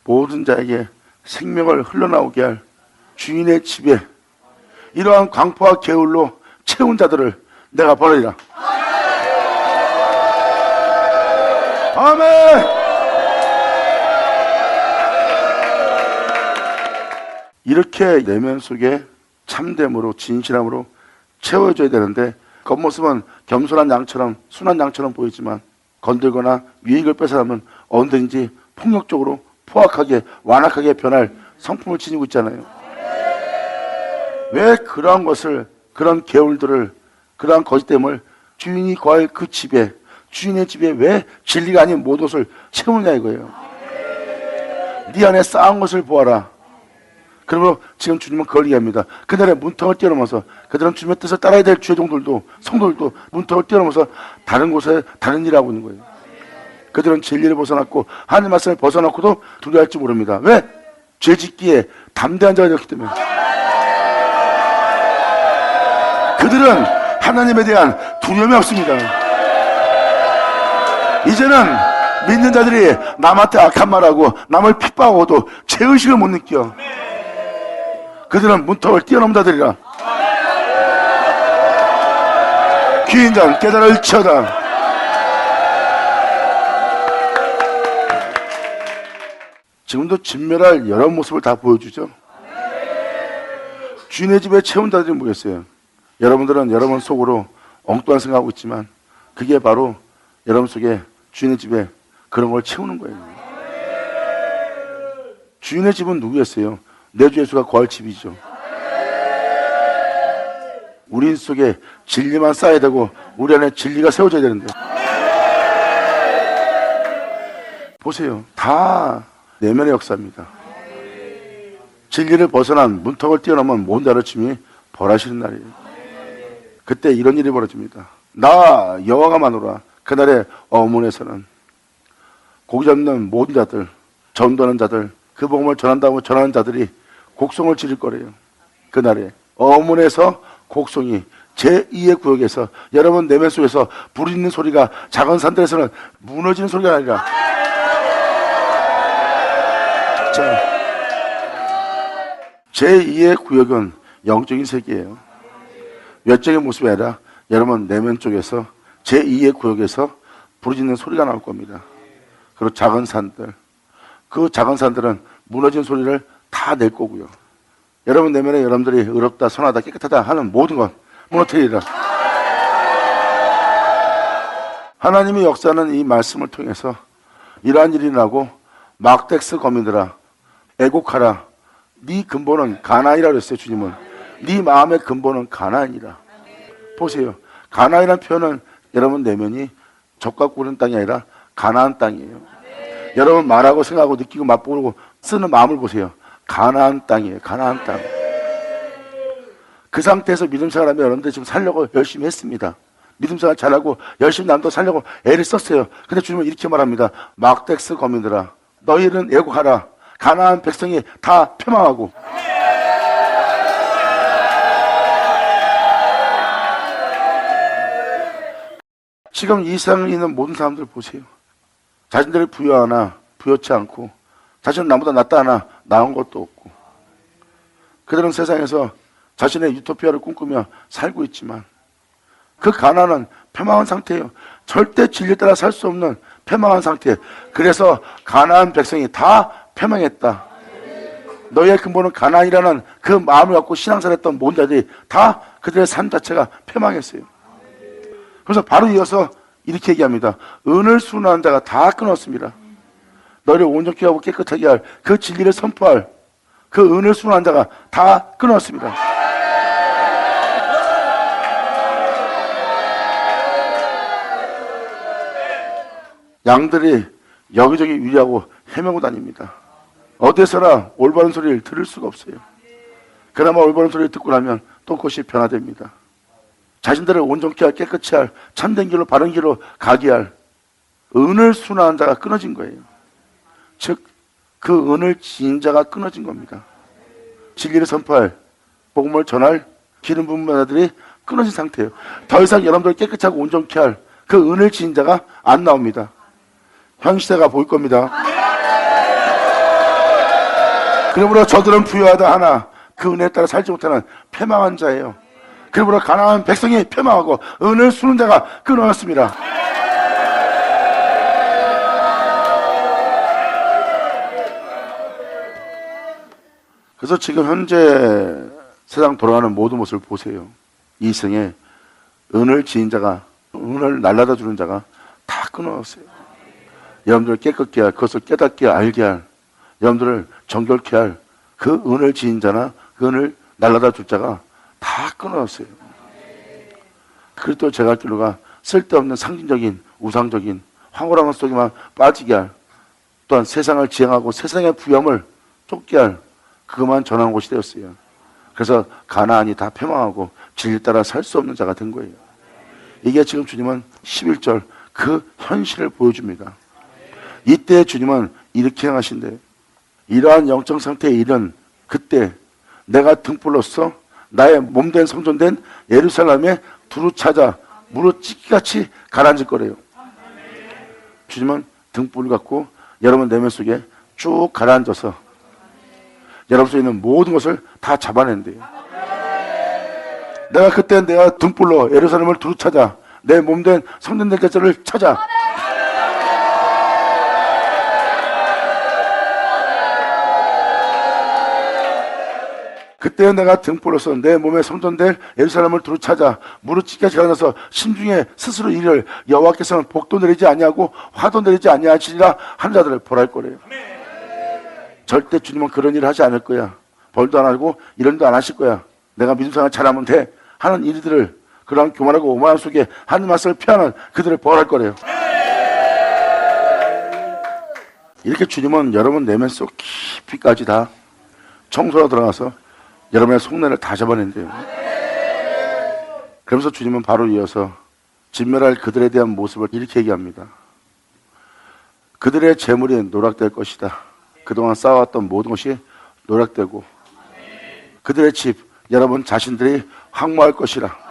모든 자에게 생명을 흘러나오게 할 주인의 집에 이러한 광포와 게을로 채운 자들을 내가 벌리라. 아멘. 이렇게 내면 속에 참됨으로 진실함으로 채워줘야 되는데 겉모습은 겸손한 양처럼 순한 양처럼 보이지만 건들거나 유익을 뺏어가면 언제든지 폭력적으로 포악하게 완악하게 변할 성품을 지니고 있잖아요. 왜 그러한 것을, 그런 계울들을, 그러한 거짓됨을 주인이 거할 그 집에, 주인의 집에 왜 진리가 아닌 모든 것을 채우느냐 이거예요. 네 안에 쌓은 것을 보아라. 그러므로 지금 주님은 그걸 얘기합니다. 그날에 문턱을 뛰어넘어서 그들은 주님의 뜻을 따라야 될 주의종들도 성도들도 문턱을 뛰어넘어서 다른 곳에 다른 일을 하고 있는 거예요. 그들은 진리를 벗어났고 하나님 말씀을 벗어났고도 두려워할지 모릅니다. 왜? 죄짓기에 담대한 자가 되었기 때문에. 그들은 하나님에 대한 두려움이 없습니다. 이제는 믿는 자들이 남한테 악한 말하고 남을 핍박하고도 죄의식을 못 느껴. 그들은 문턱을 뛰어넘은 자들이라. 귀인 자 깨달을지어다. 지금도 진멸할 여러 모습을 다 보여주죠. 주인의 집에 채운 자들이 뭐겠어요? 여러분들은 여러분 속으로 엉뚱한 생각하고 있지만 그게 바로 여러분 속에 주인의 집에 그런 걸 채우는 거예요. 주인의 집은 누구였어요? 내 주 예수가 거할 집이죠. 우리 속에 진리만 쌓여야 되고 우리 안에 진리가 세워져야 되는데, 보세요. 다 내면의 역사입니다. 진리를 벗어난 문턱을 뛰어넘은 모든 가르침이 벌하시는 날이에요. 그때 이런 일이 벌어집니다. 나 여호와가 마노라. 그날의 어문에서는 고기 잡는 모든 자들, 전도하는 자들, 그 복음을 전한다고 전하는 자들이 곡성을 지를 거래요. 그날에 어문에서 곡성이 제2의 구역에서 여러분 내면 속에서 부르짖는 소리가 작은 산들에서는 무너지는 소리가 아니라, 자, 제2의 구역은 영적인 세계예요. 외적인 모습이 아니라 여러분 내면 쪽에서 제2의 구역에서 부르짖는 소리가 나올 겁니다. 그리고 작은 산들, 그 작은 산들은 무너진 소리를 다 낼 거고요. 여러분 내면에 여러분들이 의롭다, 선하다, 깨끗하다 하는 모든 것 무너뜨리라. 하나님의 역사는 이 말씀을 통해서 이러한 일이 나고, 막덱스 거민들아 애곡하라. 네 근본은 가나안이라 그랬어요. 주님은 네 마음의 근본은 가나안이라. 보세요. 가나안이라는 표현은 여러분 내면이 적과 꾸는 땅이 아니라 가나안 땅이에요. 여러분 말하고 생각하고 느끼고 맛보고 쓰는 마음을 보세요. 가나안 땅이에요. 가나안 땅. 그 상태에서 믿음 생활하면 여러분들 지금 살려고 열심히 했습니다. 믿음 생활 잘하고 열심히 남도 살려고 애를 썼어요. 근데 주님은 이렇게 말합니다. 막덱스 거민들아 너희는 애곡하라. 가나안 백성이 다 패망하고, 지금 이 세상에 있는 모든 사람들 보세요. 자신들이 부유하나 부유치 않고, 자신은 나보다 낫다 하나 나은 것도 없고, 그들은 세상에서 자신의 유토피아를 꿈꾸며 살고 있지만 그 가나안은 패망한 상태예요. 절대 진리에 따라 살 수 없는 패망한 상태. 그래서 가나안 백성이 다 패망했다. 너희의 근본은 가나안이라는 그 마음을 갖고 신앙생활했던 모든 자들이 다 그들의 삶 자체가 패망했어요. 그래서 바로 이어서 이렇게 얘기합니다. 은을 순환한 자가 다 끊었습니다. 너희를 온전케 하고 깨끗하게 할 그 진리를 선포할 그 은을 순환한 자가 다 끊었습니다. 양들이 여기저기 유리하고 헤매고 다닙니다. 어디서나 올바른 소리를 들을 수가 없어요. 그나마 올바른 소리를 듣고 나면 또 그것이 변화됩니다. 자신들을 온전케 할, 깨끗이 할, 참된 길로 바른 길로 가게 할 은을 순환한 자가 끊어진 거예요. 즉 그 은을 지닌 자가 끊어진 겁니다. 진리를 선포할, 복음을 전할 기름 부은 자들이 끊어진 상태예요. 더 이상 여러분들 깨끗하고 온전케 할 그 은을 지닌 자가 안 나옵니다. 현 시대가 보일 겁니다. 그러므로 저들은 부유하다 하나 그 은혜에 따라 살지 못하는 패망한 자예요. 그러므로 가나안 백성이 패망하고 은을 수는 자가 끊어졌습니다. 그래서 지금 현재 세상 돌아가는 모든 모습을 보세요. 이 생에 은을 지닌 자가, 은을 날라다 주는 자가 다 끊어졌어요. 여러분들을 깨끗게 할, 그것을 깨닫게 알게 할, 여러분들을 정결케 할 그 은을 지닌 자나 그 은을 날라다 줄 자가 다 끊어졌어요. 그리스도 제갈 길로가 쓸데없는 상징적인 우상적인 황홀한 것 속에만 빠지게 할, 또한 세상을 지향하고 세상의 부염을 쫓게 할 그것만 전하는 곳이 되었어요. 그래서 가나안이 다 패망하고 진리 따라 살 수 없는 자가 된 거예요. 이게 지금 주님은 11절 그 현실을 보여줍니다. 이때 주님은 이렇게 행하신대요. 이러한 영적 상태에 이른 그때 내가 등불로서 나의 몸된 성전된 예루살렘에 두루 찾아 무릇 찢기같이 가라앉을 거래요. 주님은 등불을 갖고 여러분 내면 속에 쭉 가라앉아서 여러분 속에 있는 모든 것을 다 잡아낸대요. 내가 그때 내가 등불로 예루살렘을 두루 찾아 내 몸된 성전된 자를 찾아 그때 내가 등불로서 내 몸에 성전될 예루살렘을 두루 찾아 무릇 찢기같이 가라앉아서 심중에 스스로 이를 여호와께서는 복도 내리지 아니하고 화도 내리지 아니하시리라 하는 자들을 벌할 거래요. 절대 주님은 그런 일을 하지 않을 거야. 벌도 안 하고 이런 일도 안 하실 거야. 내가 믿음 생활 잘하면 돼 하는 일들을 그러한 교만하고 오만함 속에 하는 말씀을 표하는 그들을 벌할 거래요. 이렇게 주님은 여러분 내면 속 깊이까지 다 청소로 들어가서 여러분의 속내를 다 잡아낸대요. 그러면서 주님은 바로 이어서 진멸할 그들에 대한 모습을 이렇게 얘기합니다. 그들의 재물이 노락될 것이다. 그동안 쌓아왔던 모든 것이 노락되고 그들의 집, 여러분 자신들이 황무할 것이라.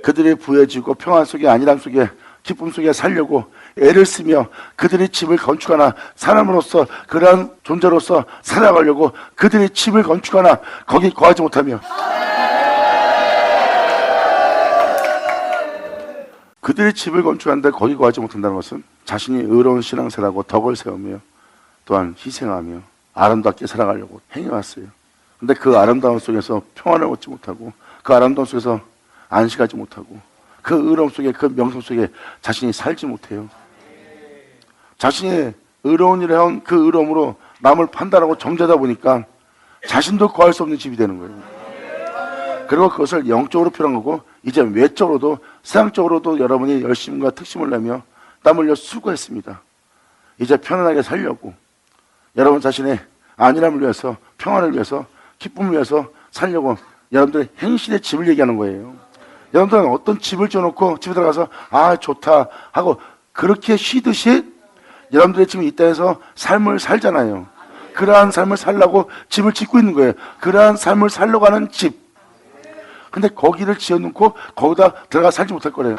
그들이 부해지고 평안 속에 안일함 속에 기쁨 속에 살려고 애를 쓰며 그들이 집을 건축하나 사람으로서 그러한 존재로서 살아가려고 그들이 집을 건축하나 거기 거하지 못하며 그들이 집을 건축하는데 거기 거하지 못한다는 것은 자신이 의로운 신앙생활하고 덕을 세우며 또한 희생하며 아름답게 살아가려고 행해왔어요. 근데 그 아름다움 속에서 평안을 얻지 못하고 그 아름다움 속에서 안식하지 못하고 그 의로움 속에 그 명성 속에 자신이 살지 못해요. 자신이 의로운 일을 해온 그 의로움으로 남을 판단하고 정죄하다 보니까 자신도 거할 수 없는 집이 되는 거예요. 그리고 그것을 영적으로 표현한 거고 이제 외적으로도 세상적으로도 여러분이 열심과 특심을 내며 땀 흘려 수고했습니다. 이제 편안하게 살려고 여러분 자신의 안일함을 위해서 평안을 위해서 기쁨을 위해서 살려고 여러분들의 행실의 집을 얘기하는 거예요. 여러분들은 어떤 집을 지어놓고 집에 들어가서 아 좋다 하고 그렇게 쉬듯이 여러분들이 지금 이 땅에서 삶을 살잖아요. 그러한 삶을 살려고 집을 짓고 있는 거예요. 그러한 삶을 살려고 하는 집. 근데 거기를 지어놓고 거기다 들어가 살지 못할 거래요.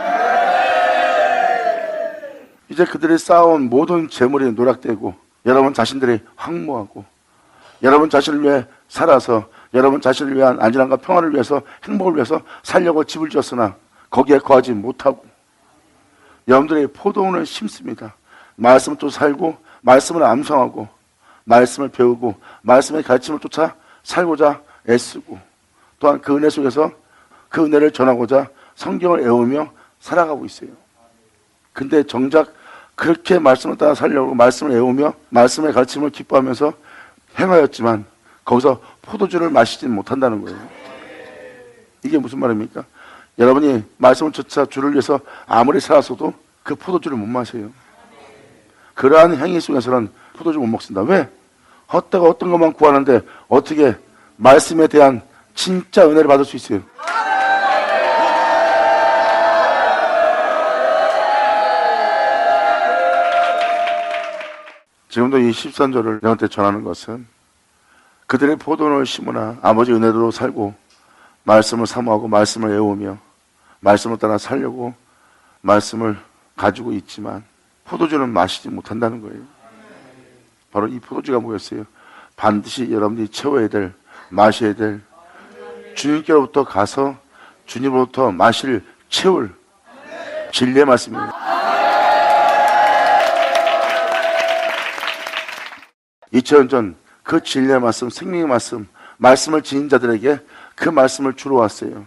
이제 그들이 쌓아온 모든 재물이 노락되고 여러분 자신들이 황무하고 여러분 자신을 위해 살아서 여러분 자신을 위한 안전함과 평화를 위해서 행복을 위해서 살려고 집을 지었으나 거기에 거하지 못하고 여러분들이 포도원을 심습니다. 말씀을 또 살고 말씀을 암송하고 말씀을 배우고 말씀의 가르침을 쫓아 살고자 애쓰고 또한 그 은혜 속에서 그 은혜를 전하고자 성경을 애우며 살아가고 있어요. 근데 정작 그렇게 말씀을 따라 살려고 말씀을 애우며 말씀의 가르침을 기뻐하면서 행하였지만 거기서 포도주를 마시지 못한다는 거예요. 이게 무슨 말입니까? 여러분이 말씀을 쫓아 주를 위해서 아무리 살았어도 그 포도주를 못 마셔요. 그러한 행위 속에서는 포도주 못 먹습니다. 왜? 헛되가 어떤 것만 구하는데 어떻게 말씀에 대한 진짜 은혜를 받을 수 있어요? 지금도 이 13절을 여러분한테 전하는 것은 그들의 포도원을 심으나 아버지 은혜로 살고 말씀을 사모하고 말씀을 애우며 말씀을 따라 살려고 말씀을 가지고 있지만 포도주는 마시지 못한다는 거예요. 바로 이 포도주가 뭐였어요? 반드시 여러분들이 채워야 될, 마셔야 될 주님께로부터 가서 주님으로부터 마실, 채울 진리의 말씀이에요. 2000년 전 그 진리의 말씀, 생명의 말씀, 말씀을 지닌 자들에게 그 말씀을 주러 왔어요.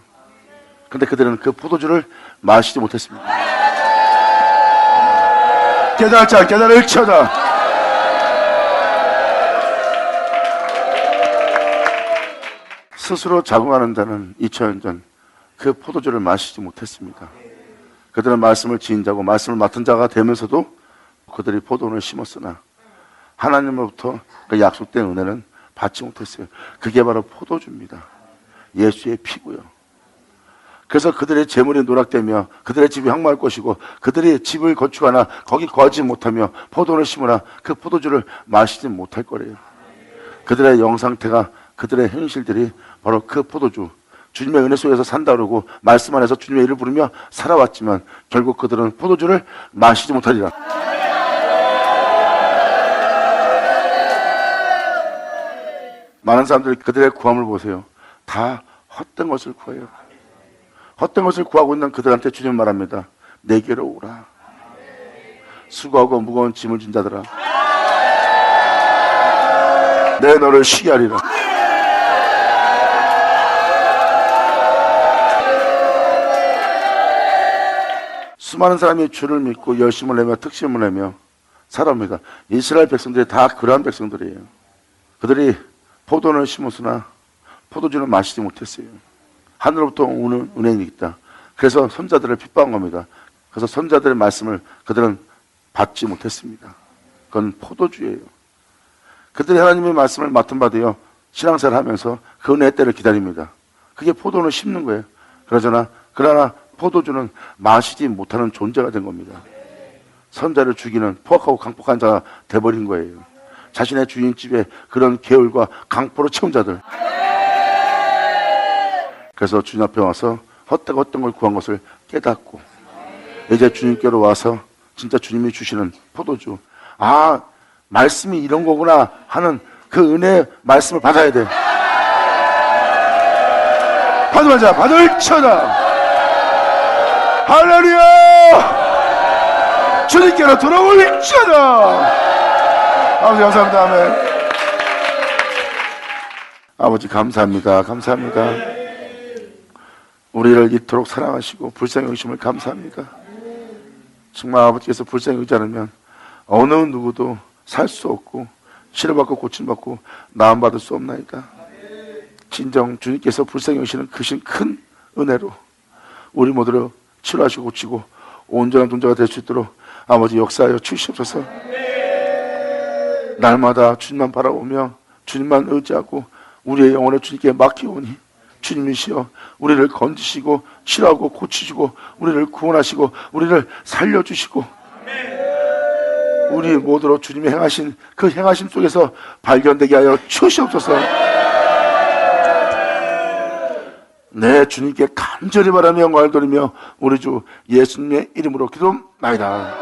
근데 그들은 그 포도주를 마시지 못했습니다. 깨달자, 깨달을 치어다. 스스로 자궁하는 자는 2000년 전 그 포도주를 마시지 못했습니다. 그들은 말씀을 지닌 자고 말씀을 맡은 자가 되면서도 그들이 포도원을 심었으나 하나님으로부터 그 약속된 은혜는 받지 못했어요. 그게 바로 포도주입니다. 예수의 피고요. 그래서 그들의 재물이 노락되며 그들의 집이 황무할 것이고 그들이 집을 건축하나 거기 거하지 못하며 포도원을 심으나 그 포도주를 마시지 못할 거래요. 그들의 영상태가 그들의 행실들이 바로 그 포도주, 주님의 은혜 속에서 산다 그러고 말씀 안에서 주님의 이름을 부르며 살아왔지만 결국 그들은 포도주를 마시지 못하리라. 많은 사람들이 그들의 구함을 보세요. 다 헛된 것을 구해요. 헛된 것을 구하고 있는 그들한테 주님 말합니다. 내게로 오라. 수고하고 무거운 짐을 진 자들아, 내 너를 쉬게 하리라. 수많은 사람이 주를 믿고 열심을 내며 특심을 내며 살아옵니다. 이스라엘 백성들이 다 그러한 백성들이에요. 그들이 포도원을 심었으나 포도주를 마시지 못했어요. 하늘로부터 오는 은혜는 있다. 그래서 선자들을 핍박한 겁니다. 그래서 선자들의 말씀을 그들은 받지 못했습니다. 그건 포도주예요. 그들이 하나님의 말씀을 맡은 바되어 신앙생활을 하면서 그 은혜의 때를 기다립니다. 그게 포도는 심는 거예요. 그러나 포도주는 마시지 못하는 존재가 된 겁니다. 선자를 죽이는 포악하고 강폭한 자가 돼버린 거예요. 자신의 주인집에 그런 계율과 강포로 채운 자들. 그래서 주님 앞에 와서 헛되고 헛된 걸 구한 것을 깨닫고 이제 주님께로 와서 진짜 주님이 주시는 포도주, 아, 말씀이 이런 거구나 하는 그 은혜의 말씀을 받아야 돼. 받으면 자, 받을쳐다. 할렐루야! 주님께로 돌아올지어다. 아버지 감사합니다. 아멘. 아버지 감사합니다. 감사합니다. 우리를 이토록 사랑하시고 불쌍히 여기심을 감사합니다. 정말 아버지께서 불쌍히 여기지 않으면 어느 누구도 살 수 없고 치료받고 고침받고 나음받을 수 없나이다. 진정 주님께서 불쌍히 여기시는 큰 은혜로 우리 모두를 치료하시고 고치고 온전한 존재가 될 수 있도록 아버지 역사하여 주시옵소서. 날마다 주님만 바라보며 주님만 의지하고 우리의 영혼을 주님께 맡기오니 주님이시여 우리를 건지시고 치료하고 고치시고 우리를 구원하시고 우리를 살려주시고 우리 모두로 주님이 행하신 그 행하심 속에서 발견되게 하여 주시옵소서. 네, 주님께 간절히 바라며 영광을 돌리며 우리 주 예수님의 이름으로 기도합니다.